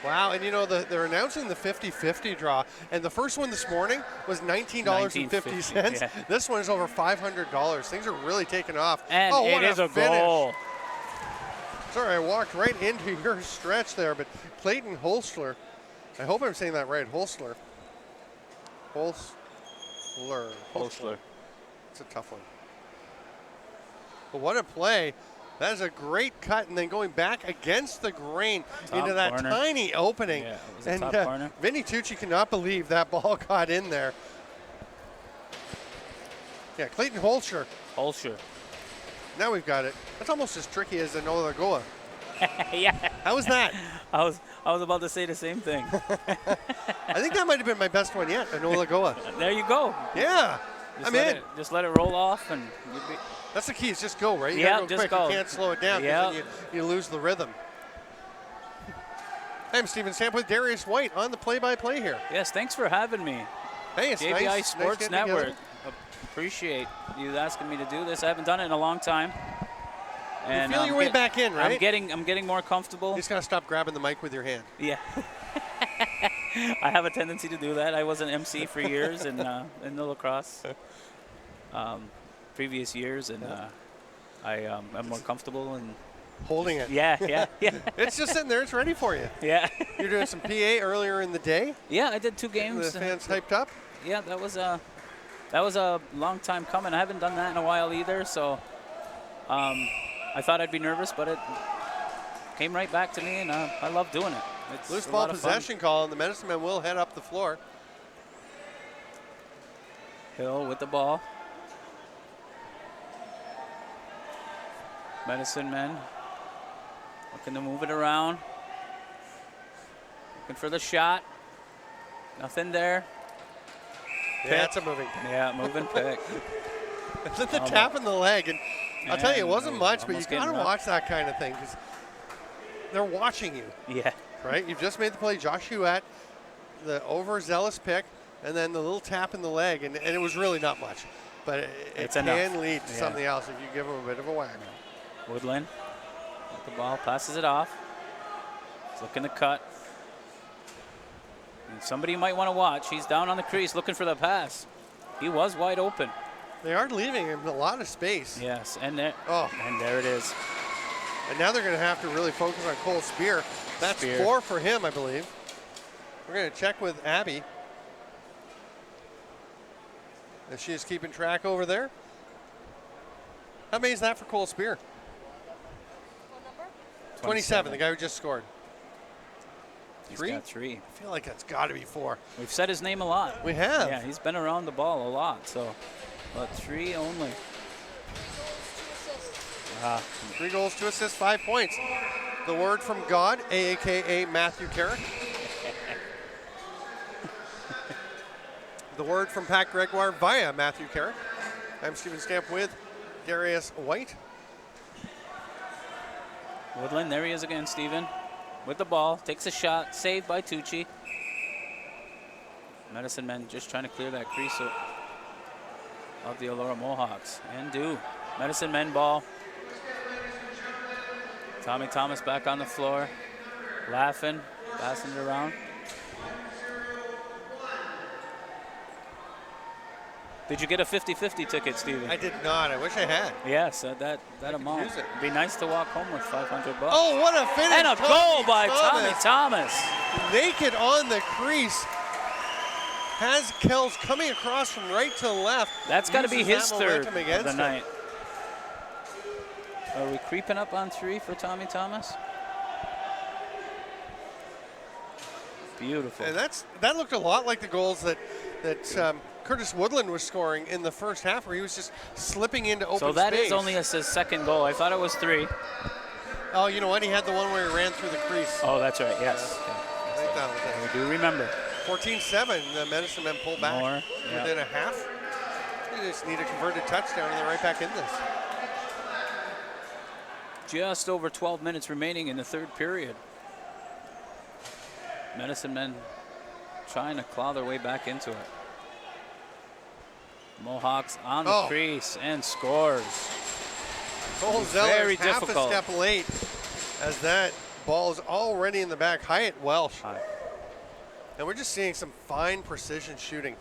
Wow, and you know, they're announcing the 50-50 draw, and the first one this morning was $19.50. Yeah. This one is over $500. Things are really taking off. And what it is a finish. goal. Sorry, I walked right into your stretch there, but Clayton Holstler, I hope I'm saying that right, Holstler. It's a tough one. But what a play. That is a great cut, and then going back against the grain into that corner. tiny opening. Yeah, it was a and top corner. Vinny Tucci cannot believe that ball got in there. Yeah, Clayton Holscher. Now we've got it. That's almost as tricky as Enola Goa. Yeah. How was that? I was about to say the same thing. I think that might have been my best one yet, Enola Goa. There you go. Yeah, I'm in. Just let it roll off, and you'll be. That's the key, is just go, right? You Yeah, gotta go just quick. go. You can't slow it down because then you lose the rhythm. I'm Stephen Stamp with Darius White on the play-by-play here. Yes, thanks for having me. Hey, it's JVI nice Sports getting Network. together. Appreciate you asking me to do this. I haven't done it in a long time. And you feel your way back in, right? I'm getting more comfortable. You just gotta stop grabbing the mic with your hand. Yeah. I have a tendency to do that. I was an MC for years in the lacrosse previous years, and I'm more comfortable and holding it. Yeah. It's just sitting there. It's ready for you. Yeah. You're doing some PA earlier in the day. Yeah, I did 2 games. The fans hyped up. Yeah, that was a long time coming. I haven't done that in a while either, so I thought I'd be nervous, but it came right back to me, and I love doing it. It's loose a ball lot of fun. possession call, and the Medicine Men will head up the floor. Hill with the ball. Medicine Men looking to move it around. Looking for the shot. Nothing there. Yeah, that's a moving pick. Yeah, moving pick. The tap in the leg, and I'll tell you, it wasn't much, but you almost gotta getting watch that kind of thing because they're watching you. Yeah. Right? You've just made the play. Josh Huette, the overzealous pick, and then the little tap in the leg, and it was really not much. But it can lead to something else if you give him a bit of a whack. Woodland with the ball, passes it off. He's looking to cut. And somebody you might want to watch. He's down on the crease looking for the pass. He was wide open. They are leaving him a lot of space. Yes, and there, and there it is. And now they're going to have to really focus on Cole Spear. That's 4 for him, I believe. We're going to check with Abby. If she is keeping track over there. How many is that for Cole Spear? What number? 27, the guy who just scored. He's got 3. I feel like that's got to be 4. We've said his name a lot. We have. Yeah, he's been around the ball a lot, so, but 3 only. 3 goals, 2 assists, 5 points. The word from God, a.k.a. Matthew Carrick. The word from Pat Gregoire via Matthew Carrick. I'm Stephen Stamp with Darius White. Woodland, there he is again, Steven. With the ball, takes a shot, saved by Tucci. Medicine Men just trying to clear that crease of the Elora Mohawks. And do. Medicine Men ball. Tommy Thomas back on the floor, laughing, passing it around. Did you get a 50-50 ticket, Steven? I did not. I wish I had. Yes, that amount. use it. It'd be nice to walk home with $500. Oh, what a finish. And a goal by Tommy Thomas. Naked on the crease. Has Kells coming across from right to left. That's got to be his third of the him. night. Are we creeping up on 3 for Tommy Thomas? Beautiful. And that looked a lot like the goals that Curtis Woodland was scoring in the first half, where he was just slipping into open space. So that is only his second goal. I thought it was 3. Oh, you know what? He had the one where he ran through the crease. Oh, that's right. Yes. Okay. I think that was it. We do remember. 14-7. The Medicine Men pull back within a half. They just need a converted touchdown, and they're right back in this. Just over 12 minutes remaining in the third period. Medicine Men trying to claw their way back into it. Mohawks on the crease and scores. Cole Zeller Very is half difficult. a step late as that ball is already in the back. Hyatt Welsh. And we're just seeing some fine precision shooting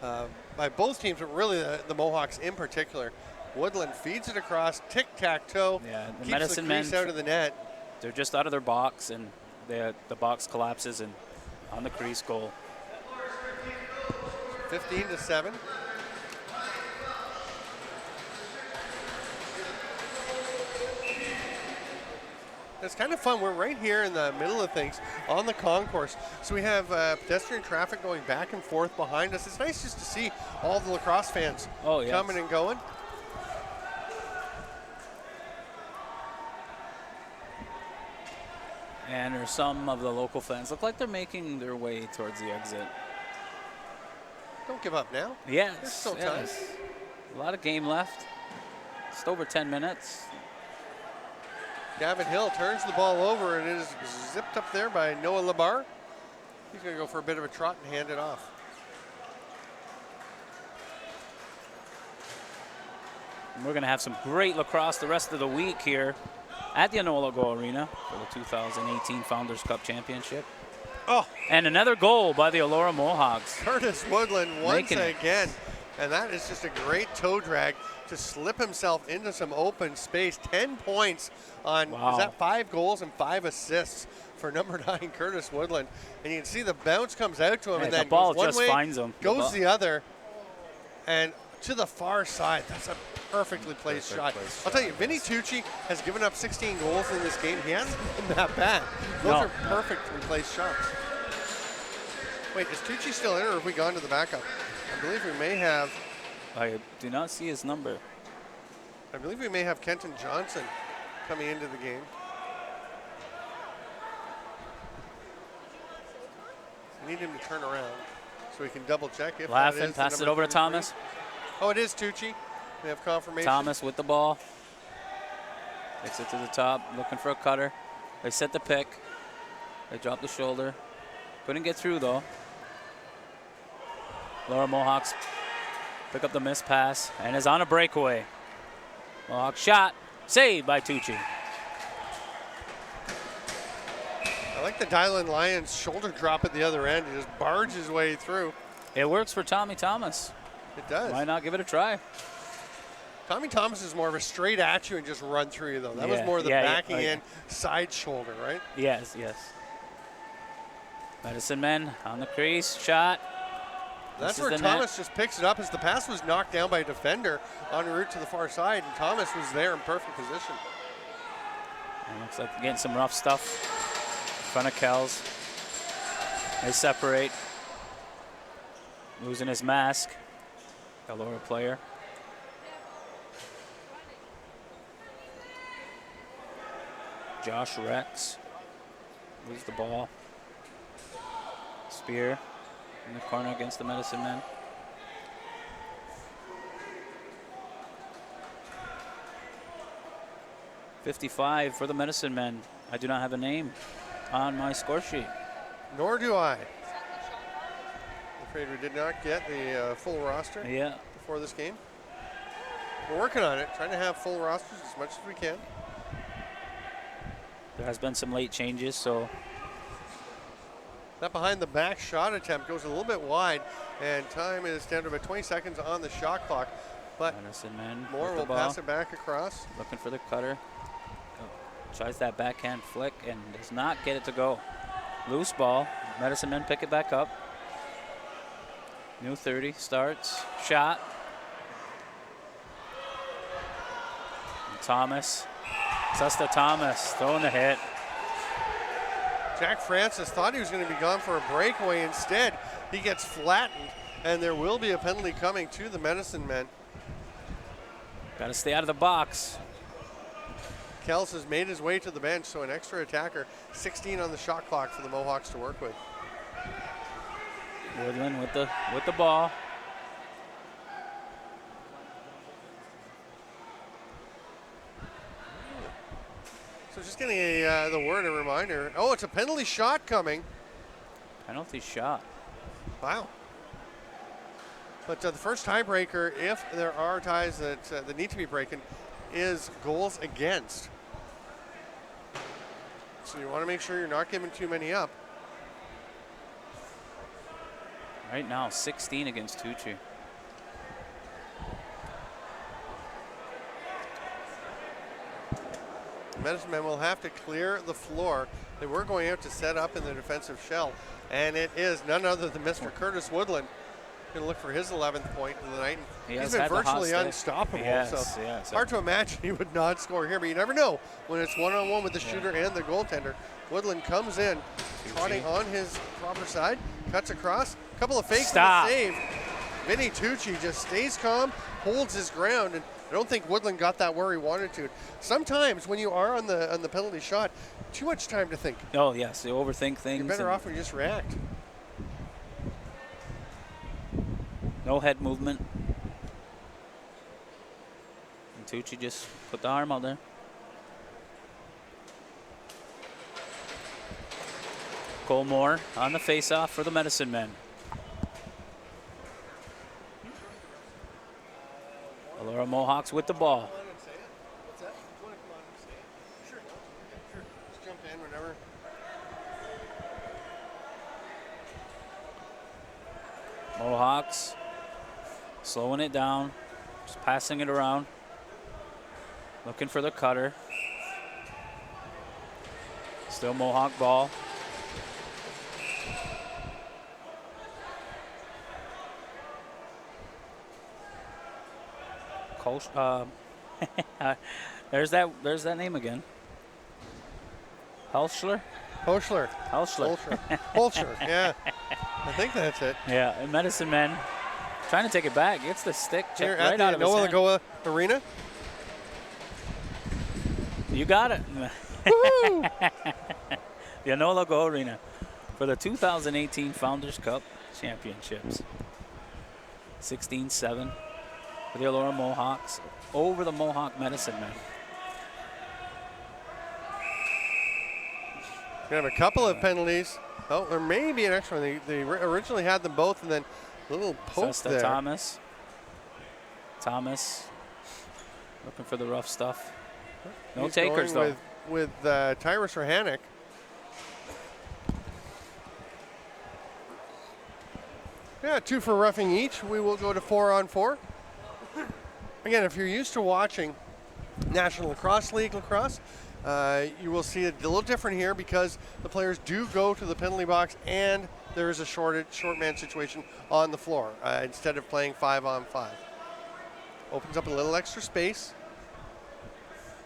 by both teams, but really the Mohawks in particular. Woodland feeds it across, tic-tac-toe, The keeps Medicine the crease Men out of the net. They're just out of their box, and the box collapses, and on the crease, goal. 15-7. It's kind of fun. We're right here in the middle of things on the concourse. So we have pedestrian traffic going back and forth behind us. It's nice just to see all the lacrosse fans coming and going. And there's some of the local fans look like they're making their way towards the exit. Don't give up now. Yes. There's still time. A lot of game left. Just over 10 minutes. Gavin Hill turns the ball over, and it is zipped up there by Noah Labar. He's going to go for a bit of a trot and hand it off. And we're going to have some great lacrosse the rest of the week here at the Enola Go Arena for the 2018 Founders Cup Championship. Oh, And another goal by the Elora Mohawks. Curtis Woodland once Making it. again. And that is just a great toe drag to slip himself into some open space. 10 points on, Wow. is that 5 goals and 5 assists for number 9, Curtis Woodland. And you can see the bounce comes out to him, Hey, and the then ball goes one just way, finds him. goes the other, and to the far side. That's a perfectly placed shot. I'll tell you, Vinny Tucci has given up 16 goals in this game. He hasn't been that bad. Those No. are perfectly placed shots. Wait, is Tucci still in, or have we gone to the backup? I believe we may have. I do not see his number. I believe we may have Kenton Johnson coming into the game. We need him to turn around so we can double check if that Laughing, is the pass it number over to 33. Thomas. Oh, it is Tucci. We have confirmation. Thomas with the ball. Takes it to the top, looking for a cutter. They set the pick. They drop the shoulder. Couldn't get through though. Elora Mohawks pick up the missed pass and is on a breakaway. Mohawk shot, saved by Tucci. I like the Dylan Lions shoulder drop at the other end. He just barges his way through. It works for Tommy Thomas. It does. Why not give it a try? Tommy Thomas is more of a straight at you and just run through you, though. That was Yeah, more the yeah, backing yeah. in side shoulder, right? Yes, yes. Medicine Men on the crease, shot. That's This is where the net. Thomas just picks it up as the pass was knocked down by a defender en route to the far side, and Thomas was there in perfect position. And looks like getting some rough stuff in front of Kells. They separate. Losing his mask. Elora player. Josh Rex. Lose the ball. Spear in the corner against the Medicine Men. .55 for the Medicine Men. I do not have a name on my score sheet. Nor do I. I'm afraid we did not get the full roster Yeah. before this game. We're working on it, trying to have full rosters as much as we can. There has been some late changes, so That behind the back shot attempt goes a little bit wide, and time is down to about 20 seconds on the shot clock. But Medicine Men Moore with will the ball, pass it back across. looking for the cutter. Tries that backhand flick and does not get it to go. Loose ball. Medicine Men pick it back up. New 30 starts. Shot. And Thomas. Susta Thomas throwing the hit. Jack Francis thought he was going to be gone for a breakaway. Instead, he gets flattened, and there will be a penalty coming to the Medicine Men. Got to stay out of the box. Kels has made his way to the bench, so an extra attacker. 16 on the shot clock for the Mohawks to work with. Woodland with the ball. So just getting the word, a reminder. Oh, it's a penalty shot coming. Penalty shot. Wow. But the first tiebreaker, if there are ties that need to be breaking, is goals against. So you want to make sure you're not giving too many up. Right now, 16 against Tucci. The Medicine Men will have to clear the floor. They were going out to set up in the defensive shell, and it is none other than Mr. Curtis Woodland. Going to look for his 11th point of the night. He's been virtually unstoppable. Yes, so yes. hard to imagine he would not score here, but you never know when it's one-on-one with the shooter and the goaltender. Woodland comes in, trotting on his proper side, cuts across, a couple of fakes and a save. Vinny Tucci just stays calm, holds his ground, and I don't think Woodland got that where he wanted to. Sometimes when you are on the penalty shot, too much time to think. Oh yes, you overthink things. You're better off when you just react. No head movement. And Tucci just put the arm out there. Cole Moore on the face-off for the Medicine Men. Elora Mohawks with the ball. Just jump in whenever. Mohawks slowing it down, just passing it around, looking for the cutter. Still Mohawk ball. There's that name again. Helschler? Hoschler. Helschler. Holscher, yeah. I think that's it. Yeah, and Medicine Men trying to take it back. Gets the stick Here checked at right the out of his Noah hand. Lagoa Arena. You got it. The Enola Go Arena for the 2018 Founders Cup Championships. 16-7 for the Elora Mohawks over the Mohawk Medicine Men. We have a couple of penalties. Oh, there may be an extra one. They originally had them both, and then a little poke Sesta there. Thomas looking for the rough stuff. No He's takers going though. With Tyrus Rohanek. Yeah, 2 for roughing each. We will go to 4-on-4. Again, if you're used to watching National Lacrosse League lacrosse, you will see it a little different here because the players do go to the penalty box and there is a short man situation on the floor instead of playing 5-on-5. Opens up a little extra space.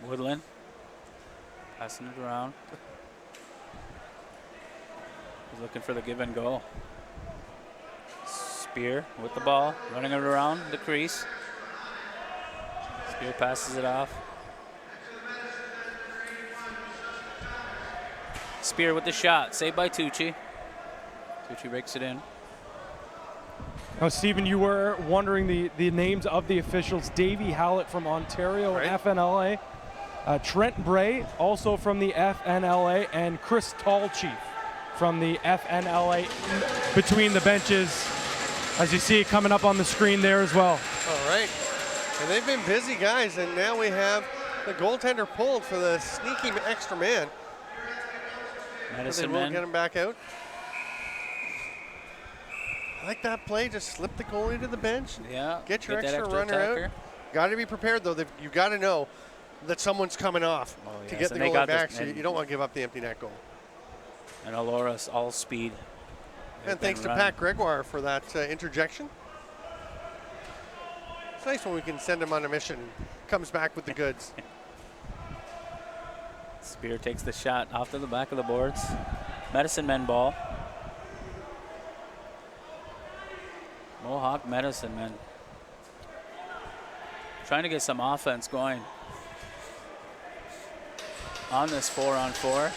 Woodland passing it around. He's looking for the give and go. Spear with the ball, running it around the crease. Spear passes it off. Spear with the shot, saved by Tucci. Tucci rakes it in. Now, Stephen, you were wondering the names of the officials. Davey Hallett from Ontario, Right. FNLA. Trent Bray, also from the FNLA, and Chris Tallchief from the FNLA. Between the benches, as you see it coming up on the screen there as well. All right. And they've been busy guys, and now we have the goaltender pulled for the sneaky extra man. But they Medicine will Men. get him back out. I like that play. Just slip the goalie to the bench. Yeah. Get your that extra runner out. attacker. Got to be prepared, though. You got to know that someone's coming off to yes, get the and they goalie got back, this- so and- you don't want to give up the empty net goal. And Elora's all speed. And thanks to Pat Gregoire for that interjection. It's nice when we can send him on a mission and comes back with the goods. Spear takes the shot off to the back of the boards. Medicine Men ball. Mohawk Medicine Men. Trying to get some offense going on this 4-on-4.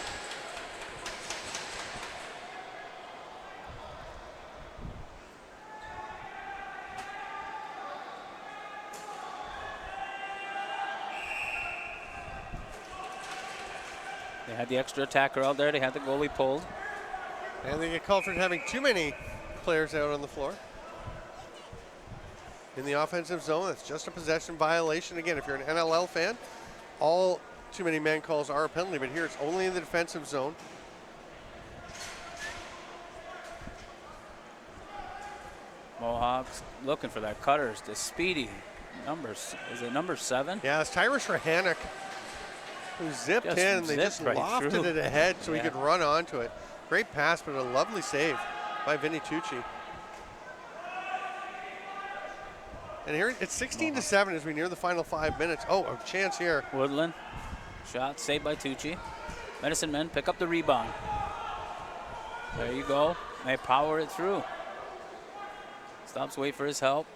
They had the extra attacker out there. They had the goalie pulled. And they get called for having too many players out on the floor. In the offensive zone, it's just a possession violation. Again, if you're an NLL fan, all too many man calls are a penalty, but here it's only in the defensive zone. Mohawks looking for that cutters. The speedy numbers. Is it number 7? Yeah, it's Tyrus Rohanek who zipped Just in. They zipped just right lofted through. it ahead so he Yeah. could run onto it. Great pass, but a lovely save by Vinny Tucci. And here it's 16-7 as we near the final 5 minutes. Oh, a chance here. Woodland. Shot saved by Tucci. Medicine Men pick up the rebound. There you go. They power it through. Stops, wait for his help.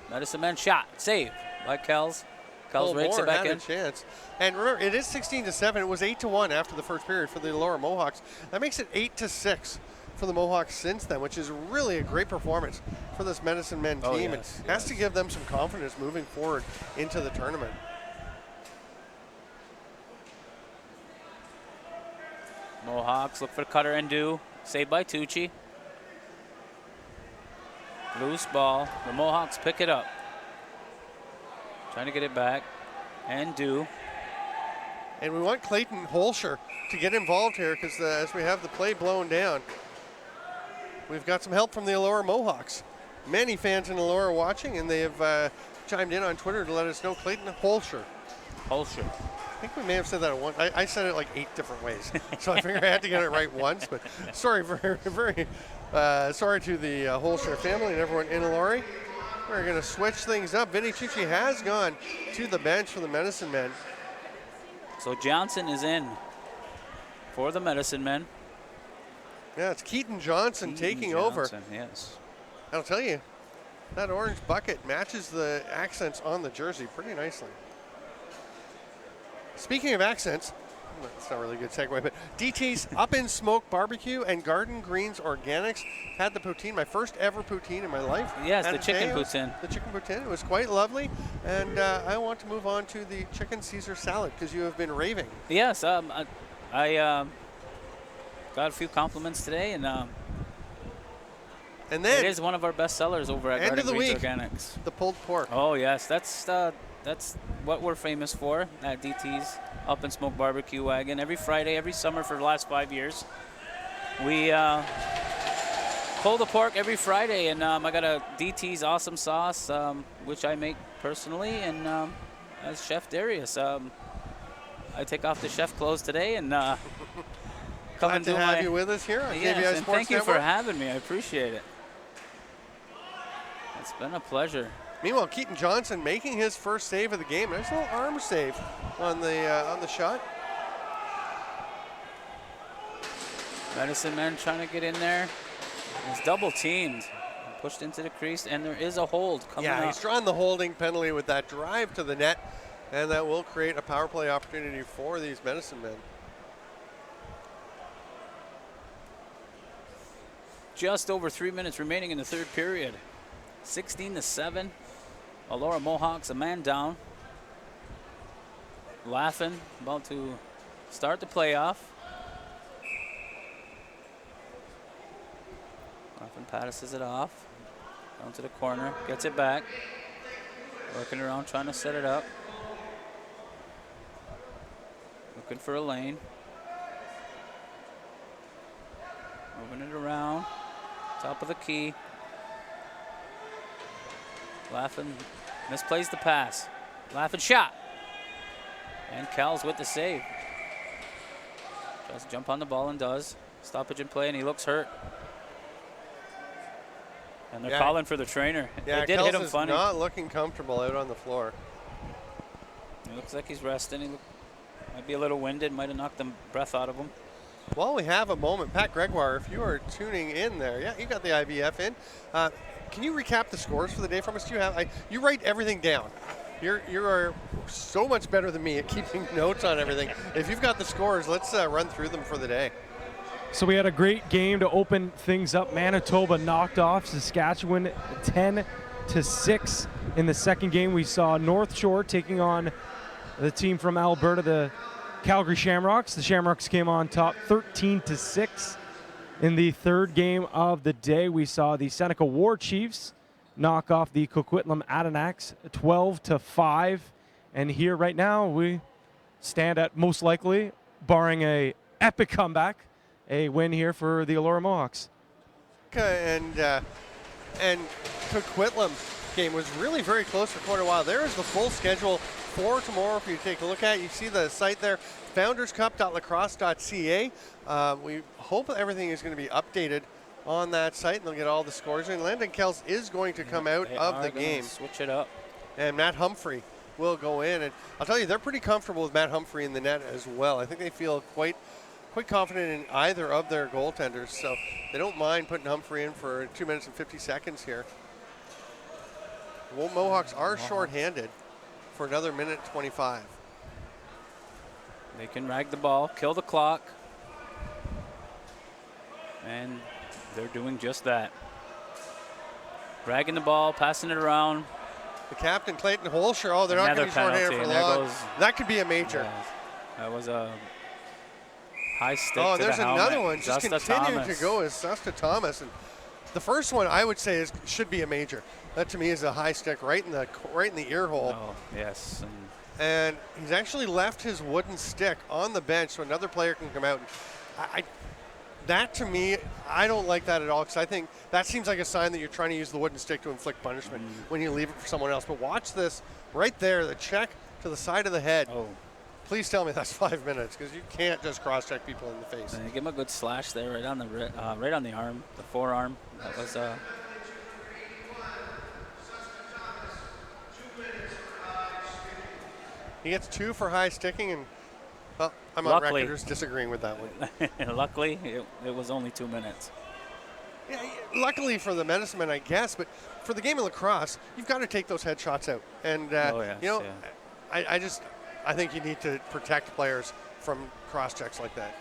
Medicine Men shot. Save by Kells. Kells rakes it back had in. a chance. And remember, it is 16-7. It was 8-1 after the first period for the Elora Mohawks. That makes it 8-6 for the Mohawks since then, which is really a great performance for this Medicine Men team. Oh, and yes, has to give them some confidence moving forward into the tournament. Mohawks look for cutter and do. Saved by Tucci. Loose ball. The Mohawks pick it up. Trying to get it back. And do. And we want Clayton Holscher to get involved here because as we have the play blown down, we've got some help from the Elora Mohawks. Many fans in Elora watching, and they have chimed in on Twitter to let us know Clayton Holscher. Holscher. I think we may have said that once. I said it like 8 different ways, so I figured I had to get it right once. But sorry, very sorry to the Holscher family and everyone in Elora. We're going to switch things up. Vinny Tucci has gone to the bench for the Medicine Men. So Johnson is in for the Medicine Men. Yeah, it's Keaton Johnson taking over. Yes. I'll tell you, that orange bucket matches the accents on the jersey pretty nicely. Speaking of accents, that's not really a good segue, but DT's Up in Smoke Barbecue and Garden Greens Organics had the poutine, my first ever poutine in my life. Yes, Had the it chicken today. poutine. The chicken poutine. It was quite lovely, and I want to move on to the chicken Caesar salad because you have been raving. Yes, I got a few compliments today, and then it is one of our best sellers over at end Garden of the Greens week, Organics. the pulled pork. Oh yes, that's what we're famous for at DT's Up and Smoke Barbecue Wagon. Every Friday, every summer for the last 5 years, we pull the pork every Friday, and I got a DT's awesome sauce, which I make personally, and as Chef Darius, I take off the chef clothes today and come Glad and to do have my. you with us here on Yes, JVI and Sports thank you Network. for having me. I appreciate it. It's been a pleasure. Meanwhile, Keaton Johnson making his first save of the game. Nice little arm save on the shot. Medicine Men trying to get in there. He's double teamed, pushed into the crease, and there is a hold coming up. Yeah, he's drawn the holding penalty with that drive to the net, and that will create a power play opportunity for these Medicine Men. Just over 3 minutes remaining in the third period. 16-7. Elora Mohawks a man down. Laughing, about to start the playoff. Laughing passes it off. Down to the corner, gets it back. Working around, trying to set it up. Looking for a lane. Moving it around. Top of the key. Laughing misplays the pass. Laughing shot. And Cal's with the save. Tries to jump on the ball and does. Stoppage in play, and he looks hurt. And they're calling for the trainer. Yeah, they did Kels hit him is funny. not looking comfortable out on the floor. It looks like he's resting. He might be a little winded, might have knocked the breath out of him. While we have a moment, Pat Gregoire, if you are tuning in there, yeah, you got the IVF in. Can you recap the scores for the day from us? You write everything down. You are so much better than me at keeping notes on everything. If you've got the scores, let's run through them for the day. So we had a great game to open things up. Manitoba knocked off Saskatchewan 10-6. In the second game, we saw North Shore taking on the team from Alberta, the Calgary Shamrocks. The Shamrocks came on top 13-6. In the third game of the day, we saw the Seneca War Chiefs knock off the Coquitlam Adirondacks 12-5. And here right now, we stand at most likely, barring a epic comeback, a win here for the Elora Mohawks. And Coquitlam game was really very close for quite a while. There is the full schedule for tomorrow for you to take a look at. You see the site there, founderscup.lacrosse.ca. We hope everything is going to be updated on that site, and they'll get all the scores in. Landon Kels is going to come out of the game. Switch it up. And Matt Humphrey will go in. And I'll tell you, they're pretty comfortable with Matt Humphrey in the net as well. I think they feel quite confident in either of their goaltenders, so they don't mind putting Humphrey in for 2 minutes and 50 seconds here. The Mohawks are shorthanded for another minute 25. They can rag the ball, kill the clock. And they're doing just that. Ragging the ball, passing it around. The captain, Clayton Holscher, oh, they're not going to be shorthanded for long. That could be a major. Yeah, that was a high stick Oh, to there's the helmet. another one. Just Justa continuing Thomas. to go is Justa Thomas. And The first one I would say should be a major. That to me is a high stick right in the ear hole. Oh, yes. And he's actually left his wooden stick on the bench so another player can come out. That to me, I don't like that at all, because I think that seems like a sign that you're trying to use the wooden stick to inflict punishment when you leave it for someone else. But watch this right there, the check to the side of the head. Oh. Please tell me that's 5 minutes, because you can't just cross-check people in the face. Give him a good slash there, right on the arm, the forearm. That was He gets 2 for high sticking, and well, I'm on record as disagreeing with that one. Luckily, it was only 2 minutes. Yeah, luckily for the Medicine Men, I guess, but for the game of lacrosse, you've got to take those headshots out. And I think you need to protect players from cross checks like that.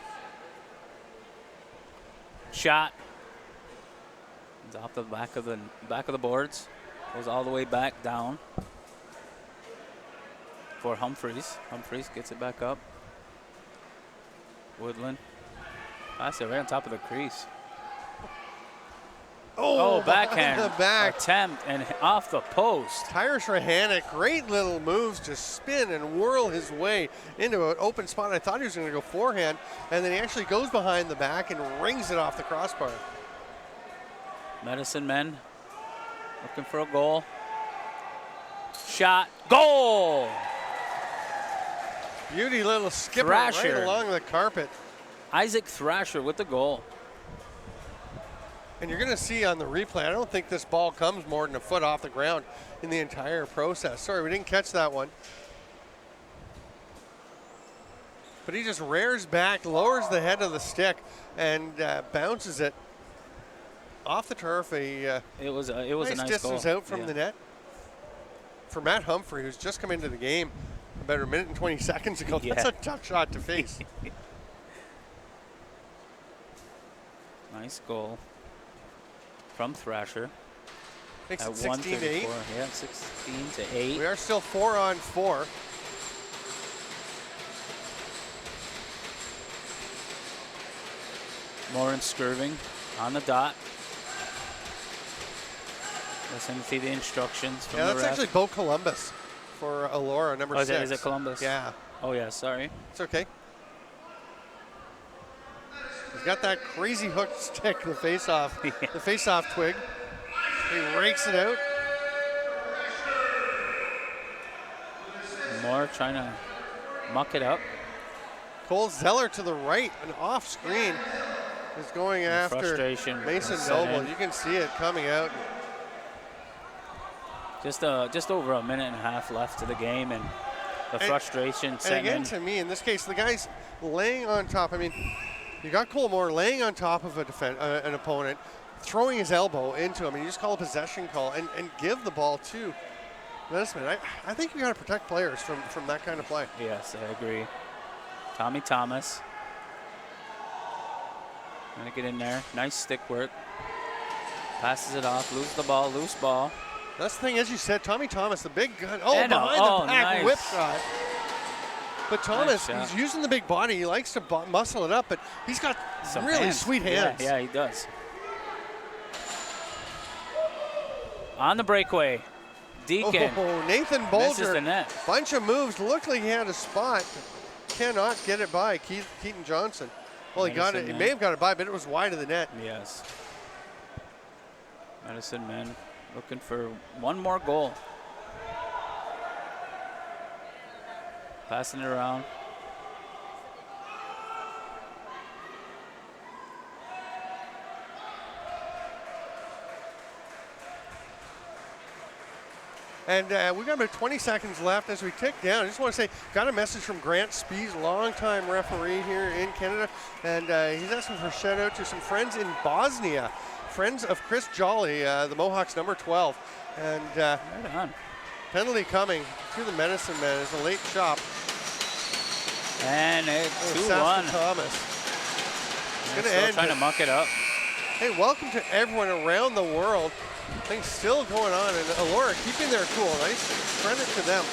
Shot. It's off the back of the boards. Goes all the way back down for Humphreys. Humphreys gets it back up. Woodland. Pass it right on top of the crease. Oh, backhand. The back. Attempt and off the post. Tyrus Rahanic, great little moves to spin and whirl his way into an open spot. I thought he was going to go forehand, and then he actually goes behind the back and rings it off the crossbar. Medicine Men looking for a goal. Shot. Goal! Beauty little skipper Thrasher. right along the carpet. Isaac Thrasher with the goal. And you're going to see on the replay, I don't think this ball comes more than a foot off the ground in the entire process. Sorry, we didn't catch that one. But he just rears back, lowers the head of the stick, and bounces it off the turf. It was a nice distance goal. out from the net. For Matt Humphrey, who's just come into the game about a minute and 20 seconds ago, that's a tough shot to face. Nice goal from Thrasher. Makes at it 16 to 8. Yeah, 16 to 8. We are still 4-on-4. Morin Skirving on the dot. Listen to the instructions from the that's ref. actually Bo Columbus for Elora, number 6. Is it Columbus? Yeah. Oh, yeah, sorry. It's okay. He's got that crazy hooked stick, the face-off, the face-off twig. He rakes it out. Moore trying to muck it up. Cole Zeller to the right and off screen is going after frustration Mason set Noble. in. You can see it coming out. Just over a minute and a half left to the game, and the frustration set And again, in. to me, in this case, the guy's laying on top. I mean, you got Cole Moore laying on top of an opponent, throwing his elbow into him, and you just call a possession call and give the ball to Medicine Men. I think you got to protect players from that kind of play. Yes, I agree. Tommy Thomas. Trying to get in there. Nice stick work. Passes it off, loses the ball, loose ball. That's the thing, as you said, Tommy Thomas, the big gun. Oh, And behind the back nice. whip shot. But Thomas, Nice shot. he's using the big body. He likes to muscle it up, but he's got Some really hands. sweet hands. Yeah, he does. On the breakaway, Deacon Oh, Nathan misses the Bolger. net. Bunch of moves. Looked like he had a spot. Cannot get it by Keaton Johnson. Well, he got it. He may have got it by, but it was wide of the net. Yes. Medicine Men looking for one more goal. Passing it around. And we've got about 20 seconds left as we tick down. I just want to say, got a message from Grant Spees, longtime referee here in Canada, and he's asking for a shout out to some friends in Bosnia, friends of Chris Jolly, the Mohawks number 12. And Right on. penalty coming to the Medicine Men is a late chop. And it's Saskia 2-1. Thomas. Gonna Still end trying to it. muck it up. Hey, welcome to everyone around the world. Things still going on, and Elora keeping their cool. Nice credit to them.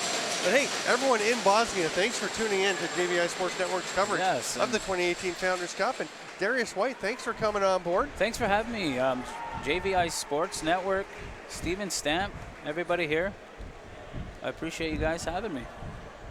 But hey, everyone in Bosnia, thanks for tuning in to JVI Sports Network's coverage Yes, of the 2018 Founders Cup. And Darius White, thanks for coming on board. Thanks for having me. JVI Sports Network, Steven Stamp, everybody here. I appreciate you guys having me.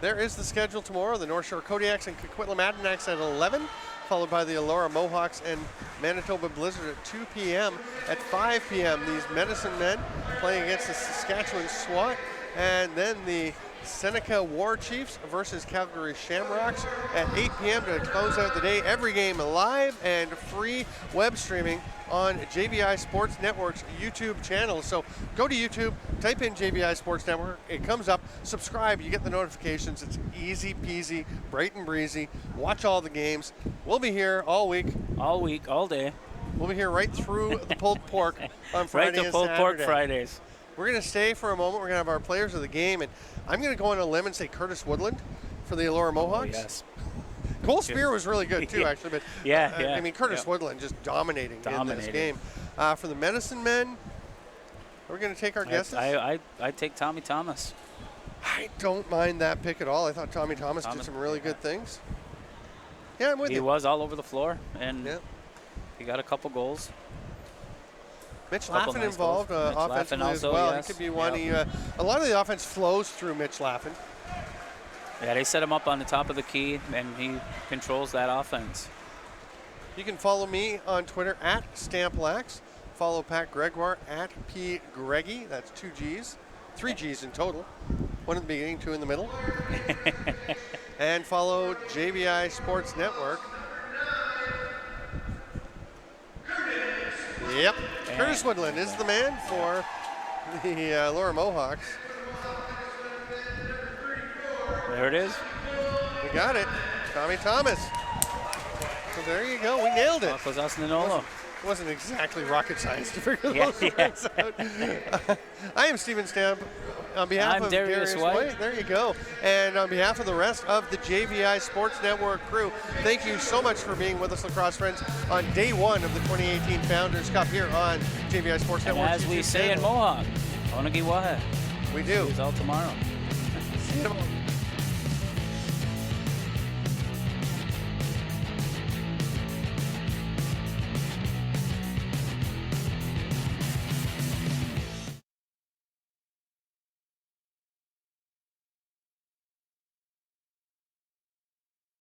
There is the schedule tomorrow. The North Shore Kodiaks and Coquitlam Adirondacks at 11, followed by the Elora Mohawks and Manitoba Blizzard at 2 p.m. At 5 p.m., these Medicine Men playing against the Saskatchewan SWAT, and then the Seneca War Chiefs versus Calgary Shamrocks at 8 p.m. to close out the day. Every game live and free web streaming on JVI Sports Network's YouTube channel. So go to YouTube, type in JVI Sports Network. It comes up. Subscribe. You get the notifications. It's easy peasy, bright and breezy. Watch all the games. We'll be here all week. All week, all day. We'll be here right through the pulled pork on Friday Right to and pulled pork Saturday. Fridays. We're going to stay for a moment. We're going to have our players of the game, and I'm going to go on a limb and say Curtis Woodland for the Elora Mohawks. Oh, yes. Cole Spear was really good too, actually, but Yeah, I mean Curtis Woodland just dominating in this game. For the Medicine Men, we're going to take our guesses. I take Tommy Thomas. I don't mind that pick at all. I thought Tommy Thomas did some really good things. Yeah, I'm with He you. was all over the floor, and Yeah. he got a couple goals. Mitch Couple Laffin nice involved goals. Mitch offensively Laffin as also, well. yes. He could be one. Yep. A lot of the offense flows through Mitch Laffin. Yeah, they set him up on the top of the key, and he controls that offense. You can follow me on Twitter at StampLax. Follow Pat Gregoire at P Greggy. That's 2 G's, 3 G's in total. 1 in the beginning, 2 in the middle. And follow JVI Sports Network. Yep, Curtis Woodland is the man for the Elora Mohawks. There it is. We got it, Tommy Thomas. So there you go, we nailed it. Akwesasne. It wasn't exactly rocket science to figure Yeah, those things out. I am Steven Stamp. On behalf I'm of Darius White. There you go. And on behalf of the rest of the JVI Sports Network crew, thank you so much for being with us, lacrosse friends, on day 1 of the 2018 Founders Cup here on JVI Sports And Network. as we say in Mohawk, Onagi Wahe. We do. See you all tomorrow. See you tomorrow.